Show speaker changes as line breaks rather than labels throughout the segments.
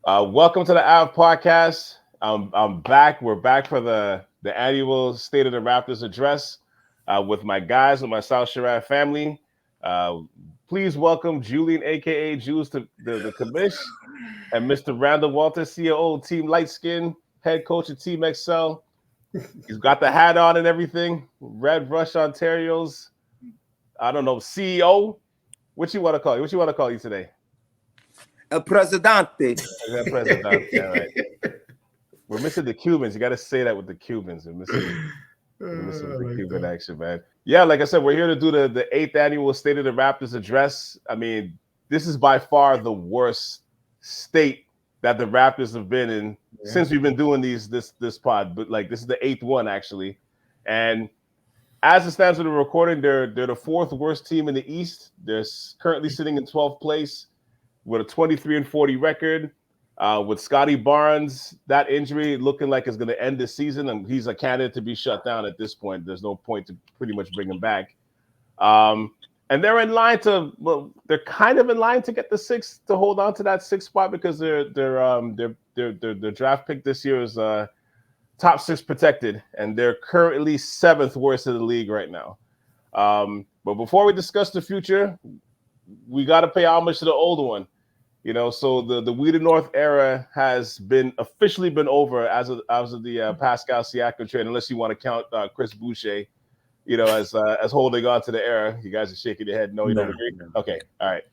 Welcome to the Ave Podcast. I'm back. We're back for the annual State of the Raptors Address with my guys, with my South Sharad family. Please welcome Julian, a.k.a. Jules, to the commish, and Mr. Randall Walter, COO, Team Lightskin, head coach of Team Excel. He's got the hat on and everything. Red Rush Ontario's, I don't know, CEO. What you want to call you? What you want to call you today?
El Presidente.
El Presidente, all right. We're missing the Cubans. You got to say that with the Cubans. We're missing the Cuban action, man. Yeah, like I said, we're here to do the 8th annual State of the Raptors Address. I mean, this is by far the worst state that the Raptors have been in since we've been doing this pod. But like, this is the 8th one actually, and as it stands with the recording, they're the 4th worst team in the East. They're currently sitting in 12th place with a 23-40 record. With Scottie Barnes, that injury looking like it's going to end this season, and he's a candidate to be shut down at this point. There's no point to pretty much bring him back. And they're in line they're kind of in line to get the 6th, to hold on to that 6th spot, because their draft pick this year is top 6 protected, and they're currently 7th worst in the league right now. But before we discuss the future, we got to pay homage to the old one. You know, so the We the North era has officially been over as of the Pascal Siakam trade, unless you want to count Chris Boucher, you know, as holding on to the era. You guys are shaking your head. No, you don't agree? No. Okay, all right.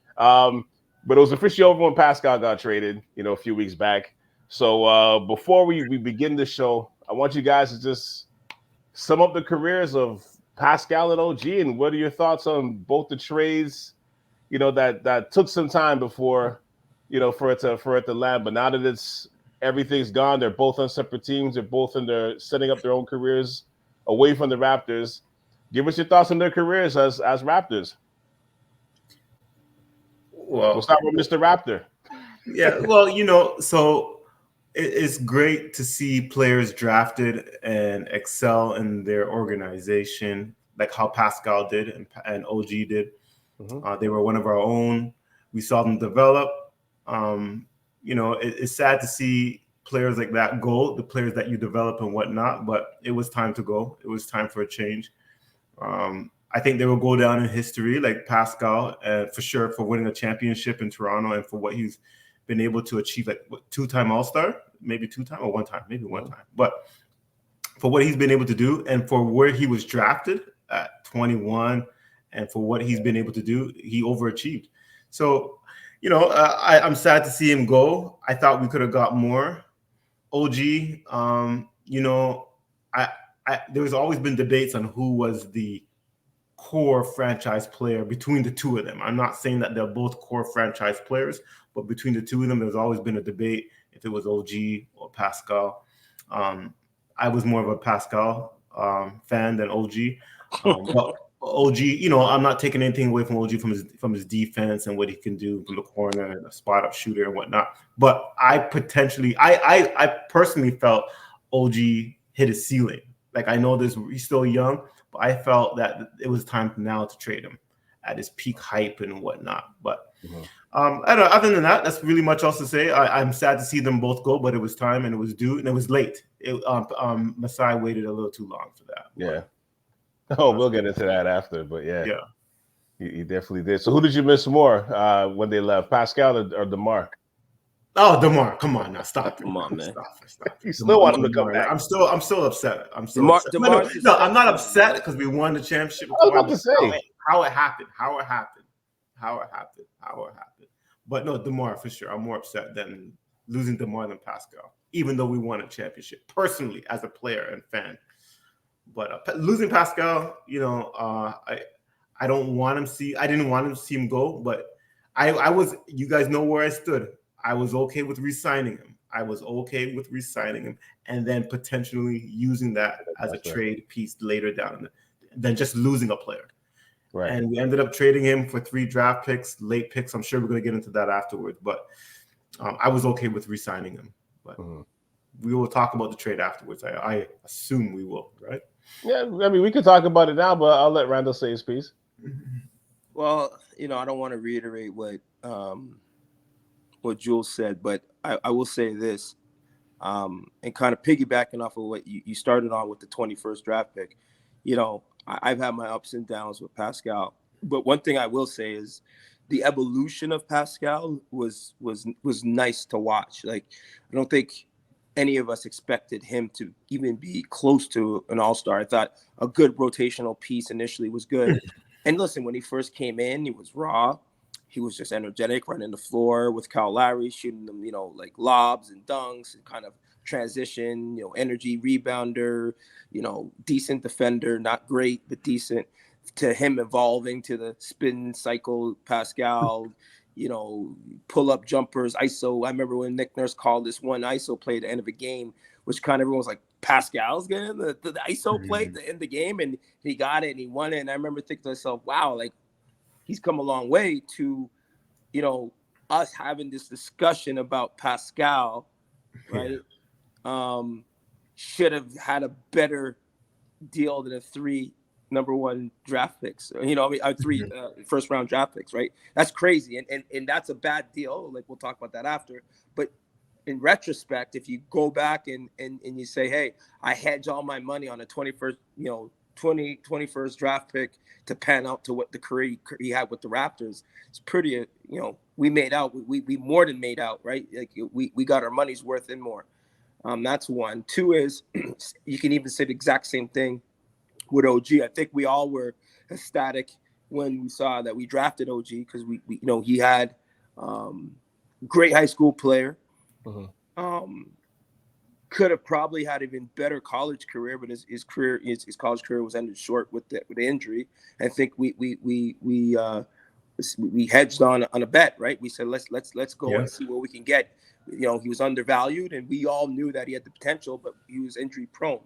But it was officially over when Pascal got traded, you know, a few weeks back. So before we begin the show, I want you guys to just sum up the careers of Pascal and OG, and what are your thoughts on both the trades, you know, that took some time before, you know, for it to land, but now that everything's gone, they're both on separate teams. They're both setting up their own careers away from the Raptors. Give us your thoughts on their careers as Raptors. Well, we'll start with Mr. Raptor.
Yeah, well, you know, so it's great to see players drafted and excel in their organization, like how Pascal did and OG did. Mm-hmm. They were one of our own. We saw them develop. You know, it's sad to see players like that go, the players that you develop and whatnot, but it was time to go. It was time for a change. I think they will go down in history, like Pascal, for sure, for winning a championship in Toronto and for what he's been able to achieve, like 2-time All-Star, maybe 2-time or 1 time, maybe 1 time. But for what he's been able to do and for where he was drafted at 21 and for what he's been able to do, he overachieved. So, you know, I'm sad to see him go. I thought we could have got more. OG, you know, there's always been debates on who was the core franchise player between the two of them. I'm not saying that they're both core franchise players, but between the two of them, there's always been a debate if it was OG or Pascal. I was more of a Pascal fan than OG. But OG, you know, I'm not taking anything away from OG from his defense and what he can do from the corner and a spot up shooter and whatnot. But I personally felt OG hit his ceiling. Like, I know he's still young, but I felt that it was time now to trade him at his peak hype and whatnot. But I don't know. Other than that, that's really much else to say. I'm sad to see them both go, but it was time and it was due and it was late. Masai waited a little too long for that.
Yeah. Oh, we'll get into that after, but yeah, he definitely did. So, who did you miss more when they left, Pascal or DeMar?
Oh, DeMar, come on now, stop!
Come on, man.
Stop.
You still want him to come back?
I'm still upset. upset. No, I'm not upset because we won the championship.
I was about to say
how it happened. But no, DeMar for sure. I'm more upset than losing DeMar than Pascal, even though we won a championship. Personally, as a player and fan. But losing Pascal, you know, I don't want him I didn't want him to see him go, but I was. You guys know where I stood. I was okay with re-signing him. And then potentially using that as a trade piece later down, than just losing a player. Right. And we ended up trading him for 3 draft picks, late picks. I'm sure we're going to get into that afterwards. But I was okay with re-signing him. But we will talk about the trade afterwards. I assume we will, right?
Yeah, I mean, we could talk about it now, but I'll let Randall say his piece.
Well, you know, I don't want to reiterate what Jules said, but I will say this, and kind of piggybacking off of what you started on with the 21st draft pick. I've had my ups and downs with Pascal, but one thing I will say is the evolution of Pascal was nice to watch. Like, I don't think any of us expected him to even be close to an all-star. I thought a good rotational piece initially was good. And listen, when he first came in, he was raw. He was just energetic, running the floor with Kyle Lowry, shooting them, like lobs and dunks and kind of transition, energy rebounder, decent defender, not great, but decent, to him evolving to the spin cycle, Pascal, pull up jumpers, ISO. I remember when Nick Nurse called this one ISO play at the end of a game, which kind of everyone was like, Pascal's getting the ISO play at the end of the game, and he got it and he won it. And I remember thinking to myself, wow, like, he's come a long way to, us having this discussion about Pascal, right? Should have had a better deal than 3 number 1 draft picks, 3 first round draft picks, right? That's crazy. And that's a bad deal. Like, we'll talk about that after. But in retrospect, if you go back and you say, hey, I hedge all my money on a 21st, 21st draft pick to pan out to what the career he had with the Raptors, it's pretty, we made out, we more than made out, right? Like, we got our money's worth and more. That's one. 2 is you can even say the exact same thing with OG. I think we all were ecstatic when we saw that we drafted OG, because we he had great high school player. Could have probably had even better college career, but his college career was ended short with the injury. I think we hedged on a bet, right? We said let's go and see what we can get. He was undervalued, and we all knew that he had the potential, but he was injury prone.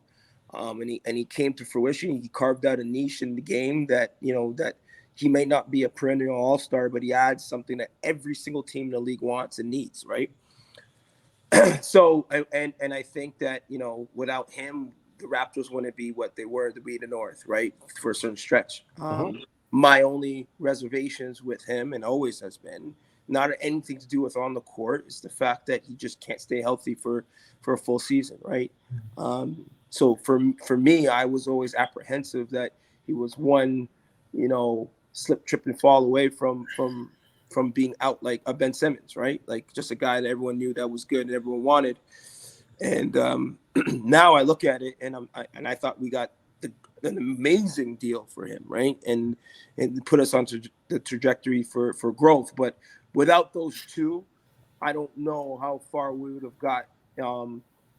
And he came to fruition. He carved out a niche in the game that that he may not be a perennial all-star, but he adds something that every single team in the league wants and needs, right? So, and I think that, without him, the Raptors wouldn't be what they were to be the North, right? For a certain stretch. My only reservations with him, and always has been, not anything to do with on the court, is the fact that he just can't stay healthy for a full season, right? So for me, I was always apprehensive that he was one, slip, trip, and fall away from being out like a Ben Simmons, right? Like, just a guy that everyone knew that was good and everyone wanted. And now I look at it and I thought we got an amazing deal for him, right? And put us onto the trajectory for growth. But without those 2, I don't know how far we would have got,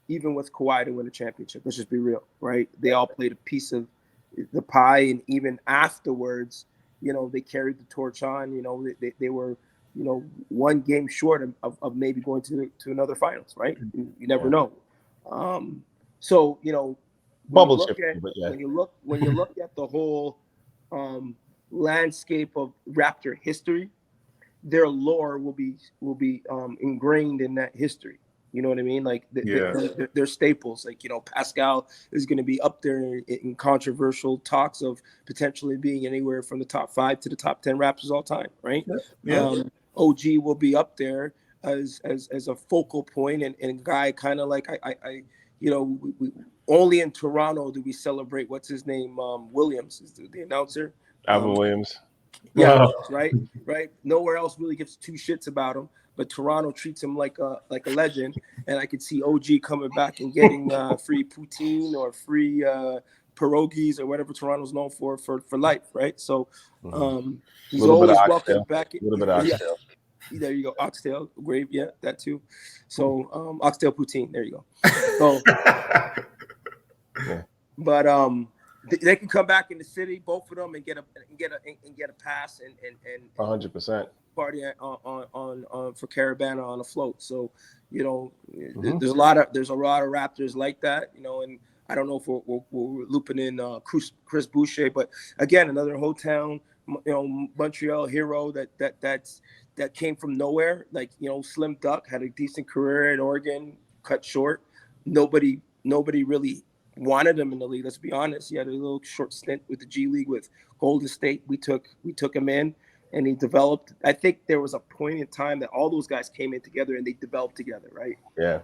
even with Kawhi to win a championship. Let's just be real, right? They all played a piece of the pie, and even afterwards, they carried the torch on. They were, 1 game short of maybe going to another finals, right? You never know. So,
bubble
when
shifting, but yeah.
when you look at the whole landscape of Raptor history, their lore will be ingrained in that history. You know what I mean? Like, they're staples. Like, Pascal is going to be up there in controversial talks of potentially being anywhere from the top 5 to the top 10 Raptors all time, right? OG will be up there as a focal point and a guy kind of like we only in Toronto do we celebrate what's his name, Williams is the announcer,
Alvin Williams.
Yeah, right. Nowhere else really gives 2 shits about him, but Toronto treats him like a legend. And I could see OG coming back and getting free poutine or free pierogies or whatever Toronto's known for life, right? So he's always welcome back. A little bit of oxtail. Yeah, there you go. Oxtail, gravy, yeah, that too. So oxtail poutine, there you go. So, but they can come back in the city, both of them, and get a pass and
100%
party on for Caravana on a float. So there's a lot of Raptors like that, and I don't know if we're looping in Chris Boucher, but again, another hometown, Montreal hero that came from nowhere. Like, Slim Duck had a decent career at Oregon, cut short. Nobody really wanted him in the league. Let's be honest. He had a little short stint with the G League with Golden State. We took him in, and he developed. I think there was a point in time that all those guys came in together and they developed together, right?
Yeah.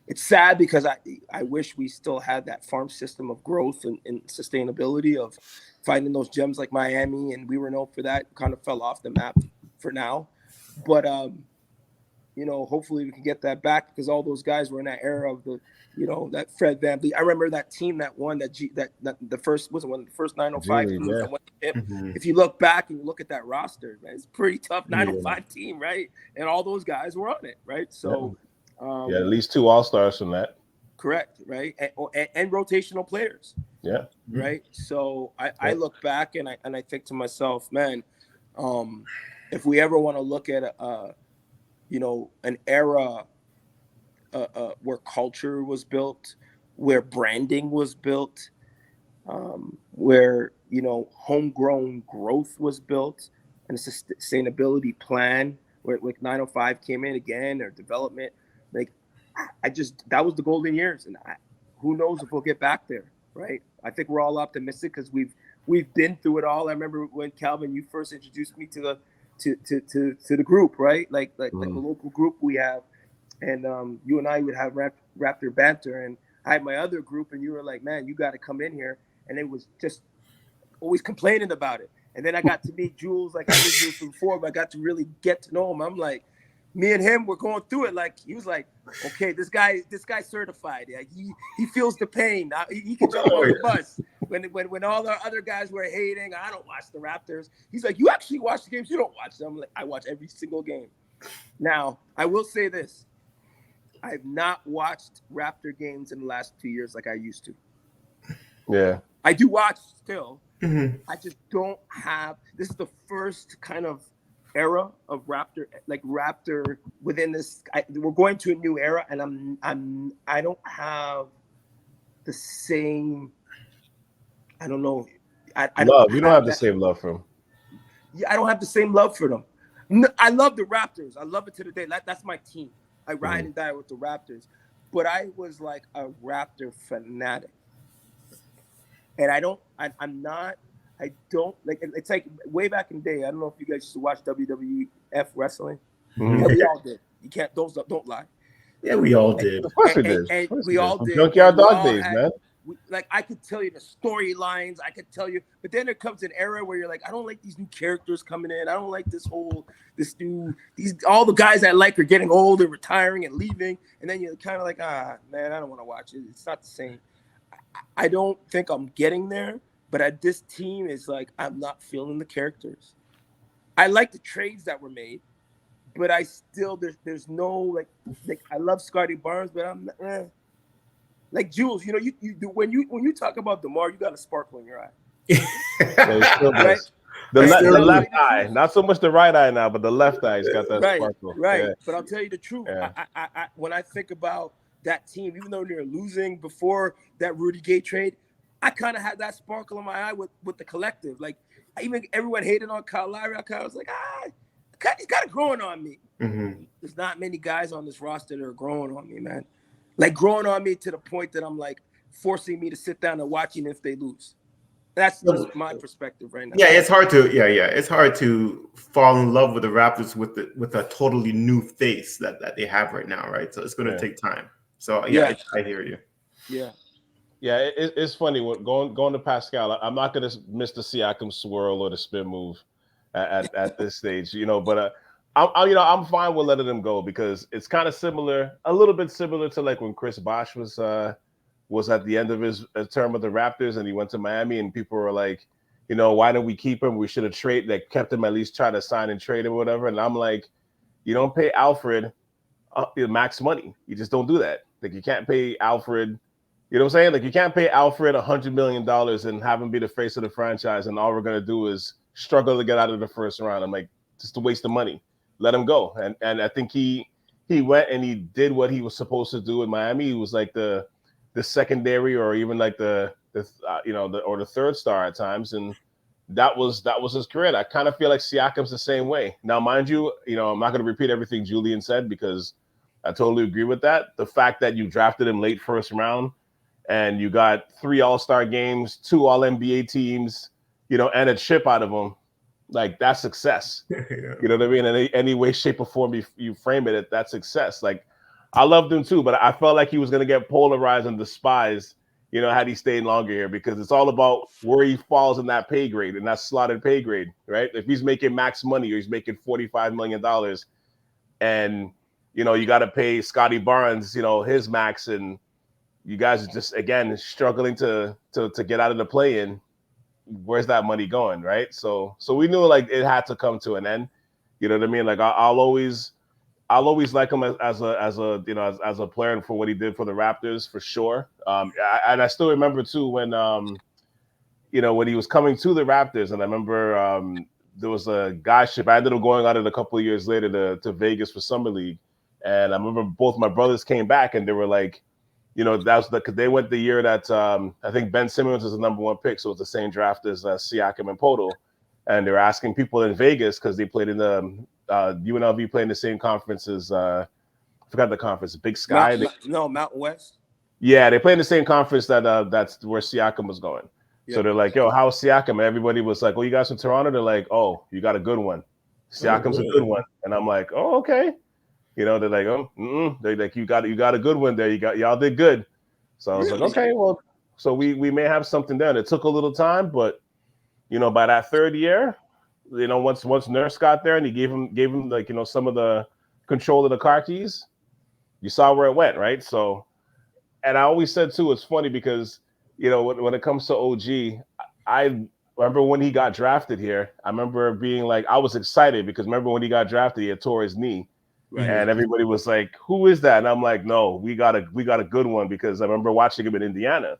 It's sad because I wish we still had that farm system of growth and sustainability of finding those gems like Miami, and we were known for that. Kind of fell off the map for now, but hopefully we can get that back because all those guys were in that era of that Fred VanVleet. I remember that team that won that the first wasn't one of the first 905 teams that went to him. Mm-hmm. If you look back and you look at that roster, man, it's a pretty tough 905 team, right? And all those guys were on it, right? So.
At least 2 All-Stars from that.
Correct, right? And rotational players.
Yeah.
Right. So I look back and I think to myself, man, if we ever want to look at an era where culture was built, where branding was built, where homegrown growth was built, and a sustainability plan where like 905 came in again, or development. Like, that was the golden years, and who knows if we'll get back there, right? I think we're all optimistic because we've been through it all. I remember when Calvin, you first introduced me to the group, right? Like the local group we have, and you and I would have Raptor banter, and I had my other group, and you were like, man, you got to come in here, and it was just always complaining about it. And then I got to meet Jules, like I knew Jules before, but I got to really get to know him. I'm like, me and him were going through it. Like, he was like, okay, this guy's certified. Like, he feels the pain. Now, he can jump on the bus. When all the other guys were hating, I don't watch the Raptors. He's like, you actually watch the games? You don't watch them. I'm like, I watch every single game. Now, I will say this. I have not watched Raptor games in the last 2 years like I used to.
Yeah.
I do watch still. Mm-hmm. I just don't have – this is the first kind of era of Raptor within this. We're going to a new era, and I don't have the same. I don't know.
You don't have the same love for them.
Yeah, I don't have the same love for them. No, I love the Raptors. I love it to the day. That's my team. I ride and die with the Raptors. But I was like a Raptor fanatic, and it's like way back in the day. I don't know if you guys used to watch WWF wrestling. Mm-hmm. Yeah, we all did. You can't, don't lie.
Yeah, we all did.
Of course we did.
And we all did.
Junkyard Dog days, man.
I could tell you the storylines. I could tell you, but then there comes an era where you're like, I don't like these new characters coming in. I don't like all the guys I like are getting old and retiring and leaving. And then you're kind of like, man, I don't want to watch it. It's not the same. I don't think I'm getting there. But this team is like, I'm not feeling the characters. I like the trades that were made, but I still there's no like I love Scottie Barnes, but I'm like Jules. You do when you talk about DeMar, you got a sparkle in your eye.
Right? The left eye, not so much the right eye now, but the left eye's got that sparkle.
Right.
Yeah.
But I'll tell you the truth. Yeah. I when I think about that team, even though they're losing before that Rudy Gay trade, I kind of had that sparkle in my eye with the collective. Like, even everyone hated on Kyle Lowry. I was like, he's kind of growing on me. Mm-hmm. There's not many guys on this roster that are growing on me, man. Like, growing on me to the point that I'm like forcing me to sit down and watching if they lose. That's just my perspective right now.
Yeah, it's hard to it's hard to fall in love with the Raptors with a totally new face that they have right now, right? So it's going to take time. So I hear you.
Yeah.
Yeah, it's funny going to Pascal. I'm not going to miss the Siakam swirl or the spin move at this stage, But I'm fine with letting them go because it's kind of a little bit similar to like when Chris Bosh was at the end of his term with the Raptors and he went to Miami and people were like, why didn't we keep him? We should have kept him, at least try to sign and trade him or whatever. And I'm like, you don't pay Alfred max money. You just don't do that. Like, you can't pay Alfred. You know what I'm saying? Like, you can't pay Alfred $100 million and have him be the face of the franchise, and all we're gonna do is struggle to get out of the first round. I'm like, just a waste of money. Let him go. And I think he went and he did what he was supposed to do in Miami. He was like the secondary or even like the third star at times, and that was his career. I kind of feel like Siakam's the same way. Now, mind you, I'm not gonna repeat everything Julian said because I totally agree with that. The fact that you drafted him late first round. And you got 3 All-Star games, 2 All-NBA teams, and a chip out of them. like that's success.
Yeah.
You know what I mean? In any way, shape, or form you frame it, that's success. Like I loved him too, but I felt like he was gonna get polarized and despised, you know, had he stayed longer here, because it's all about where he falls in that pay grade, and that's slotted pay grade, right? If he's making max money or he's making $45 million, and you know you got to pay Scottie Barnes, you know, his max, and you guys are just again struggling to get out of the play-in. Where's that money going, right? So we knew like it had to come to an end. You know what I mean? Like I'll always like him as a you know as a player and for what he did for the Raptors for sure. And I still remember too when you know when he was coming to the Raptors, and I remember there was a guy ship. I ended up going on it a couple of years later to Vegas for Summer League, and I remember both my brothers came back and they were like, you know, that's because they went the year that I think Ben Simmons was the #1 pick, so it's the same draft as Siakam and Poto, and they were asking people in Vegas because they played in the UNLV played in the same conference as I forgot the conference, Big Sky.
Mountain West.
Yeah, they played in the same conference that's where Siakam was going. Yeah. So they're like, yo, how's Siakam? And everybody was like, oh, you guys from Toronto? They're like, oh, you got a good one. Siakam's a good one. And I'm like, oh, okay. You know, they're like, oh, they're like, you got a good one there. Y'all did good. So I was like, okay, well, so we may have something there. And it took a little time, but you know, by that third year, you know, once Nurse got there and he gave him like, you know, some of the control of the car keys, you saw where it went, right? So, and I always said too, it's funny because, you know, when it comes to OG, I remember when he got drafted here, I remember being like, I was excited because remember when he got drafted, he had tore his knee. Right. And everybody was like, who is that? And I'm like, no, we got a good one, because I remember watching him in Indiana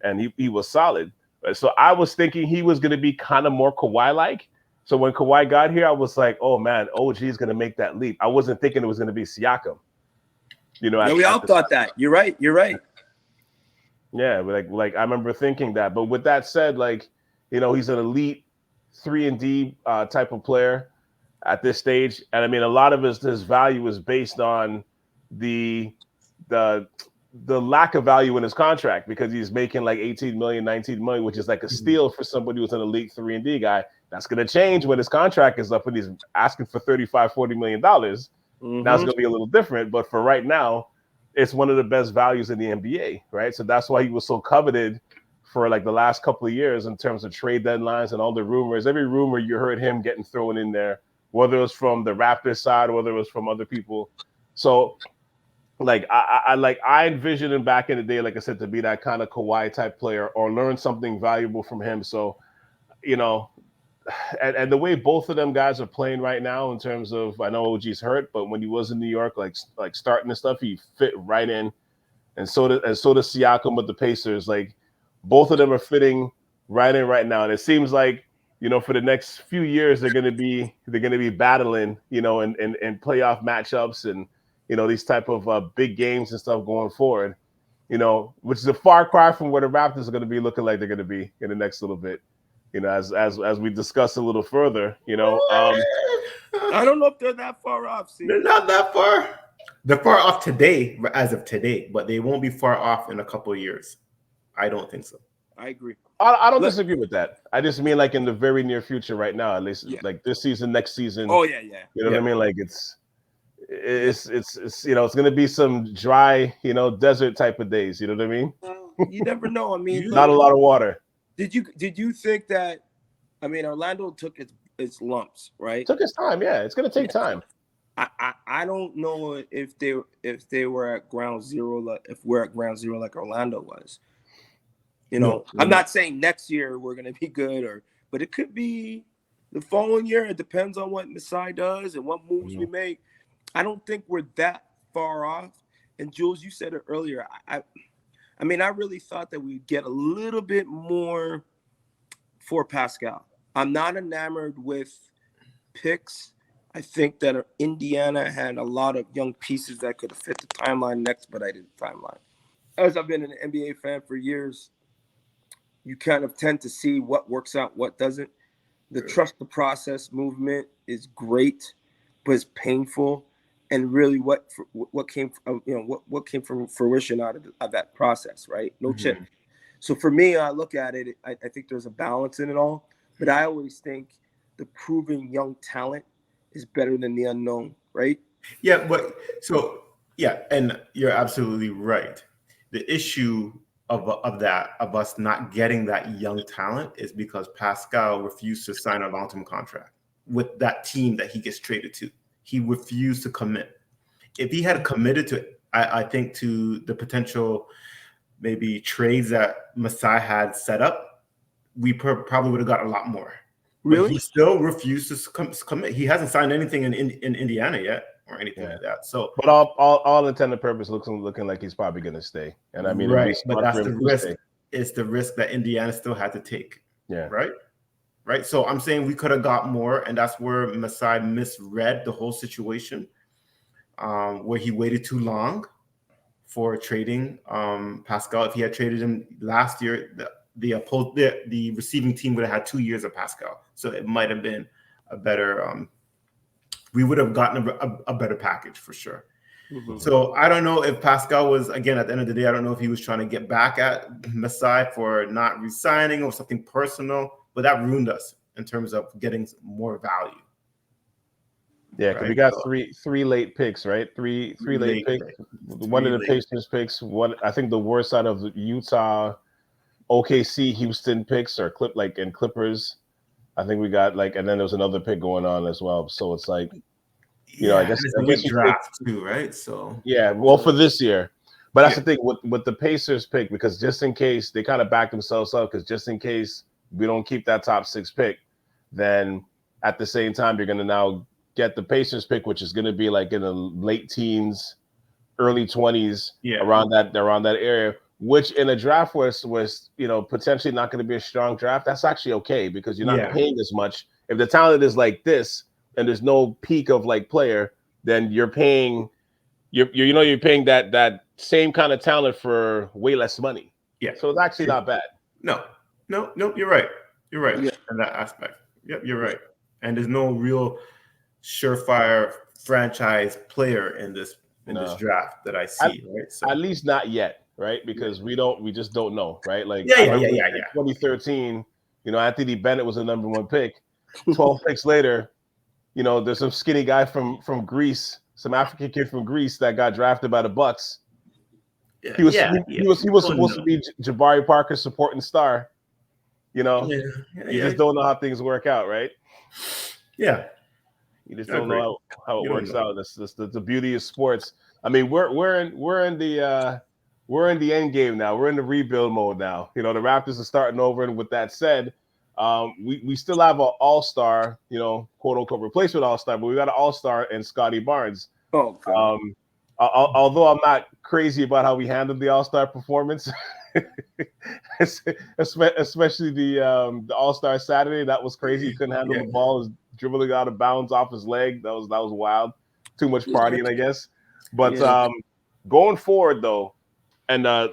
and he was solid. So I was thinking he was going to be kind of more Kawhi-like. So when Kawhi got here, I was like, oh man, OG is going to make that leap. I wasn't thinking it was going to be Siakam. You know,
we all thought that. You're right.
Yeah, but like I remember thinking that. But with that said, like, you know, he's an elite 3-and-D type of player at this stage, and I mean, a lot of his value is based on the lack of value in his contract, because he's making like 18 million, 19 million, which is like a steal for somebody who's an elite 3-and-D guy. That's going to change when his contract is up and he's asking for $35-40 million. Now it's going to be a little different, but for right now, it's one of the best values in the NBA, right? So that's why he was so coveted for like the last couple of years in terms of trade deadlines and all the rumors. Every rumor you heard him getting thrown in there, whether it was from the Raptors side, whether it was from other people. So like I envisioned him back in the day, like I said, to be that kind of Kawhi type player or learn something valuable from him. So, you know, and the way both of them guys are playing right now in terms of, I know OG's hurt, but when he was in New York, like starting and stuff, he fit right in. And so does Siakam with the Pacers. Like both of them are fitting right in right now. And it seems like, you know, for the next few years, they're gonna be battling, you know, and playoff matchups and, you know, these type of big games and stuff going forward, you know, which is a far cry from where the Raptors are going to be looking like they're going to be in the next little bit, you know, as we discuss a little further, you know.
I don't know if they're that far off. See?
They're not that far. They're far off today, as of today, but they won't be far off in a couple of years. I don't think so.
I agree.
I don't disagree with that. I just mean like in the very near future right now, at least like this season, next season.
Oh, yeah.
You know what I mean? Like it's you know, it's going to be some dry, you know, desert type of days. You know what I mean?
You never know. I mean,
not a lot of water.
Did you think that? I mean, Orlando took its lumps, right?
Took its time. Yeah, it's going to take time.
I don't know if they were at ground zero, if we're at ground zero like Orlando was. You know, I'm not saying next year we're going to be good, but it could be the following year. It depends on what Masai does and what moves we make. I don't think we're that far off. And Jules, you said it earlier. I mean, I really thought that we'd get a little bit more for Pascal. I'm not enamored with picks. I think that Indiana had a lot of young pieces that could have fit the timeline, expedited timeline. As I've been an NBA fan for years, you kind of tend to see what works out, what doesn't. The trust the process movement is great, but it's painful. And really, what came from fruition out of that process, right? No chip. So for me, I look at it. I think there's a balance in it all. But I always think the proven young talent is better than the unknown, right?
Yeah, but so yeah, and you're absolutely right. The issue of us not getting that young talent is because Pascal refused to sign a long-term contract with that team that he gets traded to. He refused to commit. If he had committed to, I think, to the potential maybe trades that Masai had set up, we probably would have got a lot more.
Really?
But he still refused to commit. He hasn't signed anything in Indiana yet or anything like that. So,
but all intended purpose looking like he's probably going to stay. And I mean,
right, but that's the risk. It's the risk that Indiana still had to take.
Yeah.
Right. So I'm saying we could have got more, and that's where Masai misread the whole situation, where he waited too long for trading Pascal. If he had traded him last year, the receiving team would have had 2 years of Pascal, so it might have been a better. We would have gotten a better package for sure. Mm-hmm. So I don't know if Pascal was, again, at the end of the day, I don't know if he was trying to get back at Masai for not resigning or something personal, but that ruined us in terms of getting more value.
Yeah, because we got three late picks, right? Three late picks. One of the Pacers picks. One, I think the worst out of Utah, OKC, Houston picks or Clippers. I think we got and then there was another pick going on as well. So it's like, I guess
you draft too, right? So
yeah, well, for this year, but that's the thing with the Pacers pick, because just in case they kind of back themselves up, because just in case we don't keep that top 6 pick, then at the same time you're going to now get the Pacers pick, which is going to be in the late teens, early 20s, around that area. Which in a draft was potentially not going to be a strong draft. That's actually okay, because you're not paying as much. If the talent is like this and there's no peak of player, then you're paying you're paying that same kind of talent for way less money.
Yeah.
So it's actually not bad.
No, you're right. You're right in that aspect. Yep, you're right. And there's no real surefire franchise player in this draft that I see, right? So
at least not yet. Right, because we just don't know, right? 2013, Anthony Bennett was the number 1 pick. 12 picks later, there's some skinny guy from Greece, some African kid from Greece that got drafted by the Bucks. He was supposed to be Jabari Parker's supporting star. You just don't know how things work out, right?
Yeah,
you just don't know how it works out. That's the beauty of sports. I mean, we're in the end game now. We're in the rebuild mode now. The Raptors are starting over. And with that said, we still have an all-star, quote unquote replacement all-star, but we got an all-star in Scottie Barnes.
Oh, God.
Although I'm not crazy about how we handled the all-star performance, especially the all-star Saturday, that was crazy. He couldn't handle the ball. He was dribbling out of bounds off his leg. That was wild. Too much partying, I guess. But going forward, though, and CEO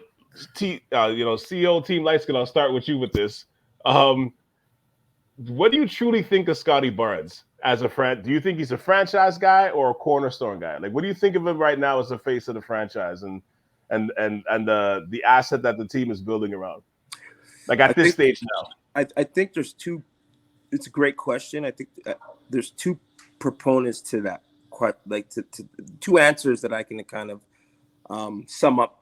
Team Lightskin, I'll start with you with this. What do you truly think of Scottie Barnes as a friend? Do you think he's a franchise guy or a cornerstone guy? What do you think of him right now as the face of the franchise and the asset that the team is building around? At this stage now,
I think there's two. It's a great question. I think there's 2 proponents to that. Two answers that I can kind of sum up.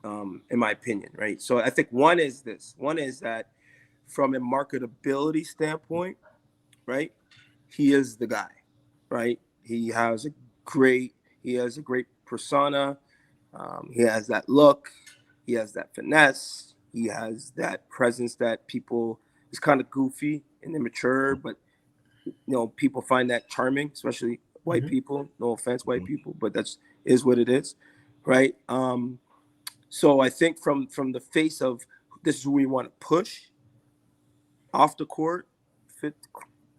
In my opinion, right? So I think one is this. One is that from a marketability standpoint, right? He is the guy, right? He has a great persona. He has that look. He has that finesse. He has that presence that people is kind of goofy and immature, but people find that charming, especially white people. No offense, white people, but is what it is, right? So I think from the face of this is who we want to push off the court,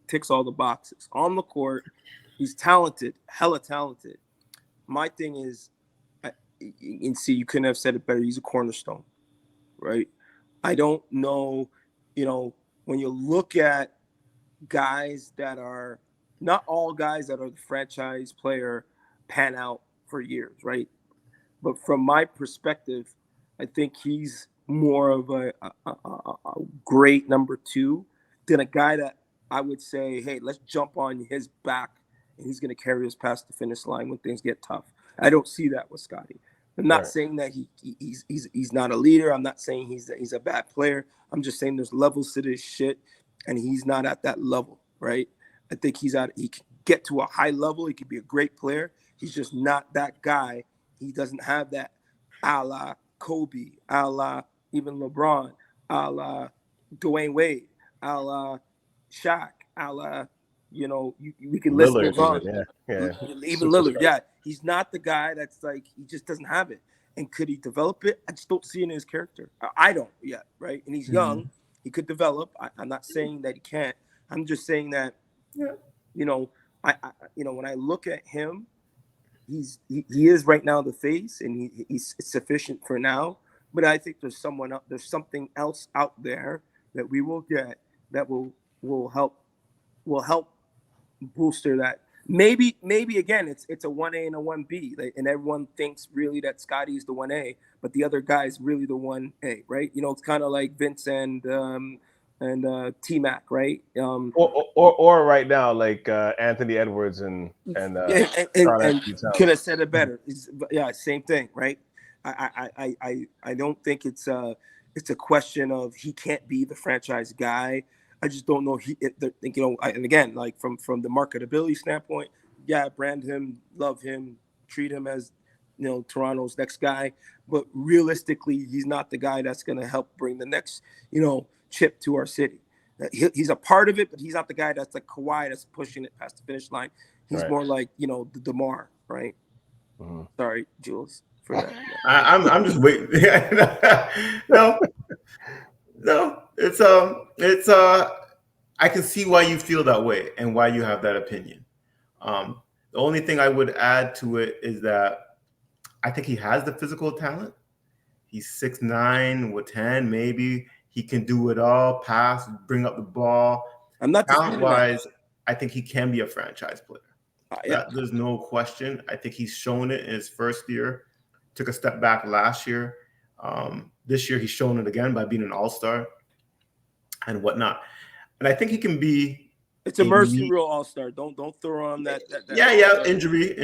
ticks all the boxes. On the court, he's talented, hella talented. My thing is, you couldn't have said it better. He's a cornerstone, right? I don't know, when you look at guys that are not all guys that are the franchise player pan out for years, right? But from my perspective, I think he's more of a great number 2 than a guy that I would say, hey, let's jump on his back, and he's going to carry us past the finish line when things get tough. I don't see that with Scottie. I'm not saying that he's not a leader. I'm not saying he's a bad player. I'm just saying there's levels to this shit, and he's not at that level, right? I think he can get to a high level. He could be a great player. He's just not that guy. He doesn't have that a la Kobe, a la even LeBron, a la Dwayne Wade, a la Shaq, a la, we can list it on. Even Lillard, yeah. He's not the guy that's like, he just doesn't have it. And could he develop it? I just don't see it in his character. I don't yet, right? And he's young. He could develop. I'm not saying that he can't. I'm just saying that, when I look at him, he is right now the face, and he's sufficient for now. But I think there's something else out there that we will get that will help booster that. Maybe again it's a 1A and a 1B, and everyone thinks really that Scottie is the 1A, but the other guy is really the 1A, right? It's kind of like Vince and T-Mac, right?
Or right now, like Anthony Edwards and
could have said it better. Same thing, right? I don't think it's a question of he can't be the franchise guy. I just don't know. And again, like from the marketability standpoint, brand him, love him, treat him as Toronto's next guy. But realistically, he's not the guy that's going to help bring the next chip to our city. He's a part of it, but he's not the guy that's like Kawhi that's pushing it past the finish line. He's more like the DeMar, right? Mm-hmm. Sorry, Jules, for that.
I'm just waiting. No, it's I can see why you feel that way and why you have that opinion. The only thing I would add to it is that I think he has the physical talent. He's 6'9" with 10, maybe he can do it all, pass, bring up the ball.
I'm not
talent-wise. I think he can be a franchise player. There's no question. I think he's shown it in his first year. Took a step back last year. This year he's shown it again by being an all-star and whatnot. And I think he can be.
It's a mercy rule all-star. Don't throw on that.
Injury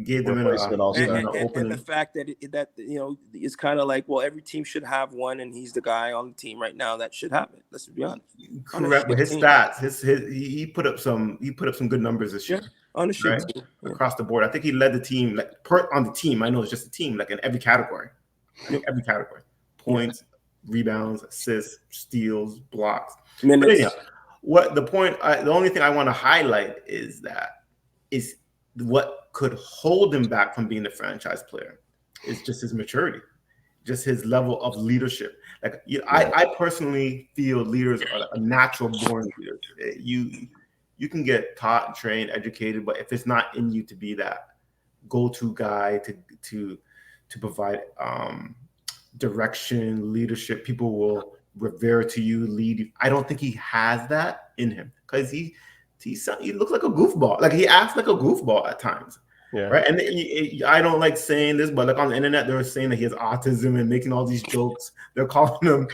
gave them an opening.
And the fact that it's kind of like, well, every team should have one, and he's the guy on the team right now that should have it. Let's be honest.
Correct, but his stats, he put up some good numbers this year.
On the shit team.
Across the board. I think he led the team on the team. I know it's just a team, like in every category. Every category. Points, rebounds, assists, steals, blocks. Minutes. But anyhow, the only thing I want to highlight is what could hold him back from being a franchise player is just his maturity, just his level of leadership. I personally feel leaders are a natural born leaders. You can get taught, trained, educated, but if it's not in you to be that go-to guy to provide direction, leadership, people will revere to you, lead you. I don't think he has that in him because he looks like a goofball. Like he acts like a goofball at times. Yeah. Right. And I don't like saying this, but like on the internet, they're saying that he has autism and making all these jokes. They're calling him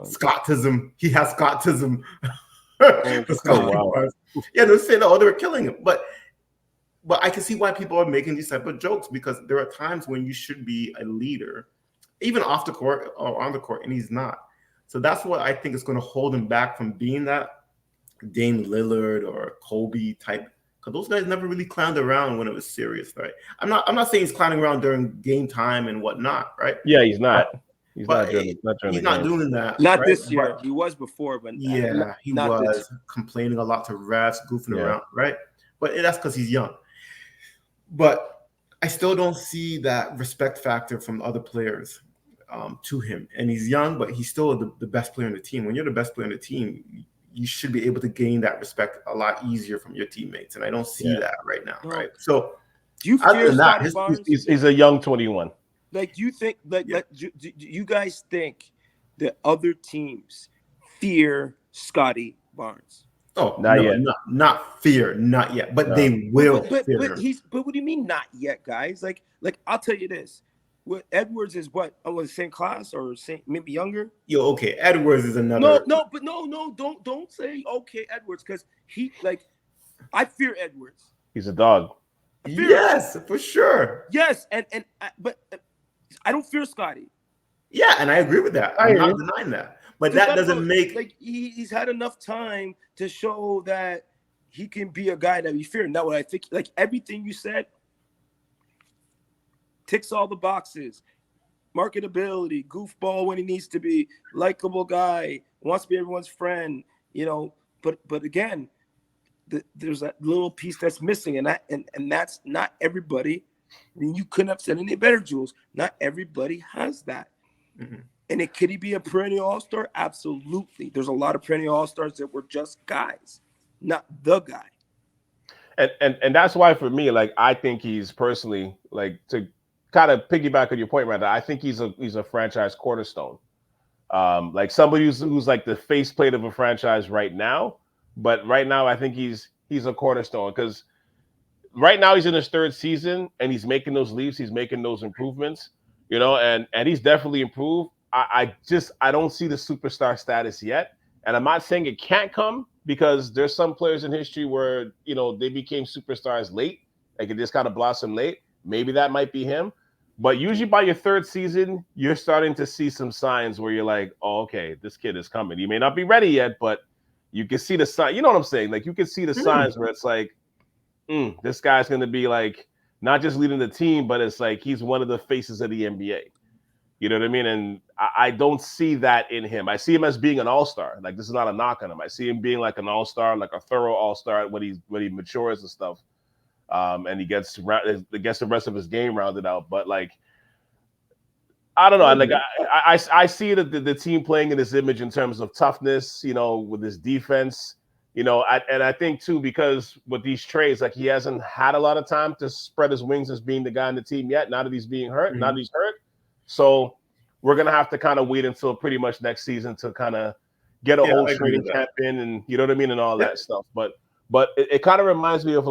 Scottism. He has Scottism. Wow. Yeah, they're saying, they were killing him. But I can see why people are making these type of jokes because there are times when you should be a leader, even off the court or on the court, and he's not. So that's what I think is going to hold him back from being that Dame Lillard or Kobe type. Because those guys never really clowned around when it was serious, right? I'm not saying he's clowning around during game time and whatnot, right?
Yeah, he's not. He's
not
doing
that.
Not this year. But he was before, but
he was complaining a lot to refs, goofing around, right? But that's because he's young. But I still don't see that respect factor from other players to him. And he's young, but he's still the best player on the team. When you're the best player on the team, you should be able to gain that respect a lot easier from your teammates. And I don't see that right now, right? So
do you fear Scottie Barnes?
He's a young 21.
Like, do you think, do you guys think that other teams fear Scottie Barnes?
Oh, not yet. Not fear, not yet. But they will fear him.
But what do you mean not yet, guys? Like I'll tell you this. What Edwards is what? Oh, was the same class or maybe younger?
Yo, okay, Edwards is another.
No, don't say okay Edwards, because I fear Edwards.
He's a dog.
Yes, for sure.
Yes, but I don't fear Scottie.
Yeah, and I agree with that. I'm not denying that. But that doesn't make
he's had enough time to show that he can be a guy that we fear. Now, what I think, everything you said ticks all the boxes. Marketability, goofball when he needs to be, likable guy, wants to be everyone's friend, But again, there's that little piece that's missing, and that's not everybody. I mean, you couldn't have said any better, Jules. Not everybody has that. Mm-hmm. And could he be a perennial all-star? Absolutely. There's a lot of perennial all-stars that were just guys, not the guy.
And that's why for me, I think he's personally, to kind of piggyback on your point right now, I think he's a franchise cornerstone. Somebody who's like the faceplate of a franchise right now, but right now I think he's a cornerstone, because right now he's in his third season and he's making those leaps, he's making those improvements, and he's definitely improved. I don't see the superstar status yet, and I'm not saying it can't come, because there's some players in history where they became superstars late, it just kind of blossomed late. Maybe that might be him. But usually by your third season, you're starting to see some signs where you're like, oh, okay, this kid is coming. He may not be ready yet, but you can see the sign. You know what I'm saying? You can see the signs where it's like, this guy's going to be not just leading the team, but it's he's one of the faces of the NBA. You know what I mean? And I don't see that in him. I see him as being an all-star. This is not a knock on him. I see him being an all-star, a thorough all-star when he matures and stuff. And he gets the rest of his game rounded out. But I don't know. I see the team playing in his image in terms of toughness, with his defense, and I think too, because with these trades, he hasn't had a lot of time to spread his wings as being the guy in the team yet. Now that he's being hurt, now that he's hurt. So we're going to have to kind of wait until pretty much next season to kind of get a whole training camp in, and you know what I mean? And all that stuff. But it kind of reminds me of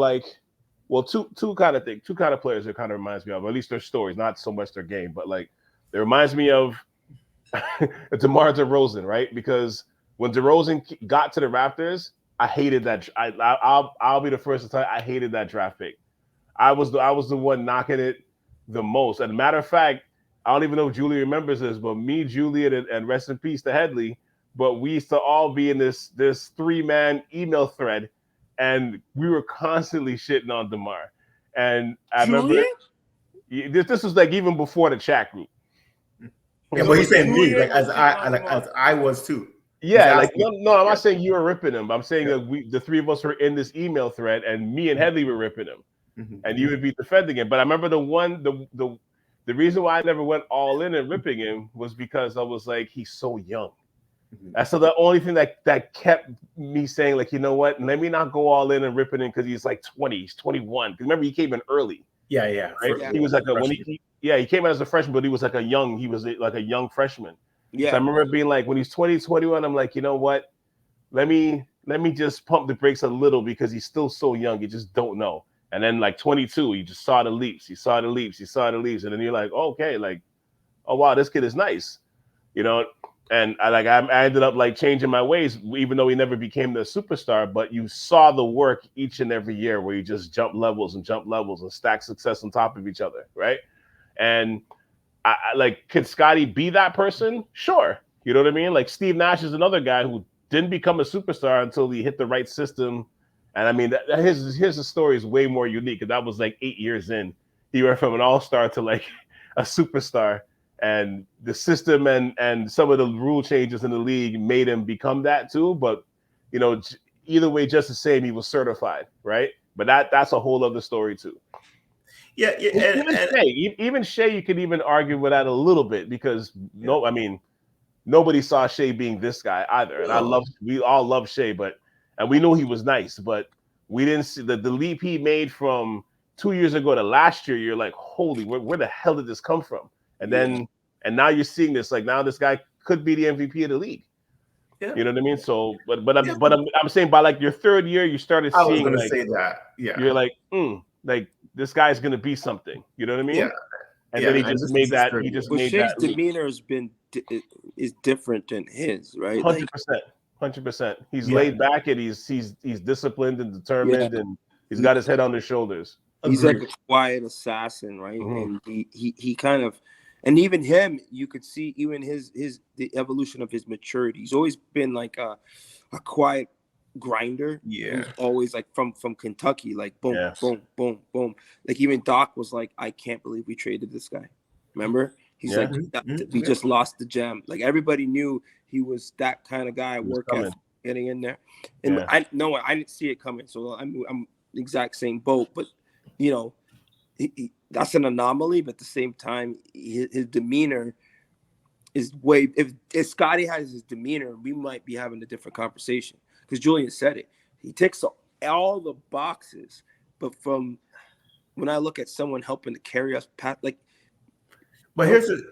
two kind of things, two kind of players it kind of reminds me of, or at least their stories, not so much their game, but it reminds me of DeMar DeRozan, right? Because when DeRozan got to the Raptors, I hated that. I'll be the first to tell you, I hated that draft pick. I was the one knocking it the most. And matter of fact, I don't even know if Julie remembers this, but me, Juliet, and rest in peace to Headley, but we used to all be in this 3-man email thread, and we were constantly shitting on DeMar. And I remember this was even before the chat group.
Yeah, but he's saying me, as I was too.
Yeah, no, I'm not saying you were ripping him. I'm saying that the three of us were in this email thread, and me and Headley were ripping him, and you would be defending him. But I remember the reason why I never went all in and ripping him was because I was he's so young. That's the only thing that kept me saying, you know what, let me not go all in and ripping him, because he's 20, he's 21. Because remember, he came in early.
Yeah.
Right? He was he came in as a freshman, but he was a young freshman.
Yeah.
So I remember being when he's 20, 21, I'm you know what, let me just pump the brakes a little, because he's still so young. You just don't know. And then 22, you just saw the leaps. You saw the leaps. And then you're oh, okay, oh wow, this kid is nice, And I ended up changing my ways, even though he never became the superstar. But you saw the work each and every year where you just jump levels and stack success on top of each other, right? And I could Scottie be that person? Sure, you know what I mean. Steve Nash is another guy who didn't become a superstar until he hit the right system. And I mean, his story is way more unique, because that was 8 years in. He went from an all-star to a superstar. And the system and some of the rule changes in the league made him become that too. But, either way, just the same, he was certified, right? But that's a whole other story too.
Yeah.
Even Shea, you could even argue with that a little bit, because nobody saw Shea being this guy either. And we all love Shea, and we knew he was nice, but we didn't see the leap he made from 2 years ago to last year. You're holy, where the hell did this come from? And then, and now you're seeing this, now this guy could be the MVP of the league. Yeah. You know what I mean? So, but I'm saying by your third year, you started seeing. I was
going to say that. Yeah.
You're this guy's going to be something. You know what I mean?
Yeah.
And then he just made that. He just made
Shea's
that.
demeanor is different than his, right?
100%. He's laid back and he's disciplined and determined, and he's got his head on his shoulders.
He's like a quiet assassin, right? And he kind of, and even him, you could see even the evolution of his maturity. He's always been like a quiet grinder.
Yeah.
He's always like from Kentucky, like boom, boom, boom, boom. Like even Doc was like, I can't believe we traded this guy. Remember? He's like, we just lost the gem. Like everybody knew he was that kind of guy, work ethic, getting in there. And I didn't see it coming. So I'm the exact same boat, but you know, that's an anomaly. But at the same time, his demeanor is way. If Scottie has his demeanor, we might be having a different conversation. Because Julian said it, he ticks all the boxes. But from when I look at someone helping to carry us, like.
But here's the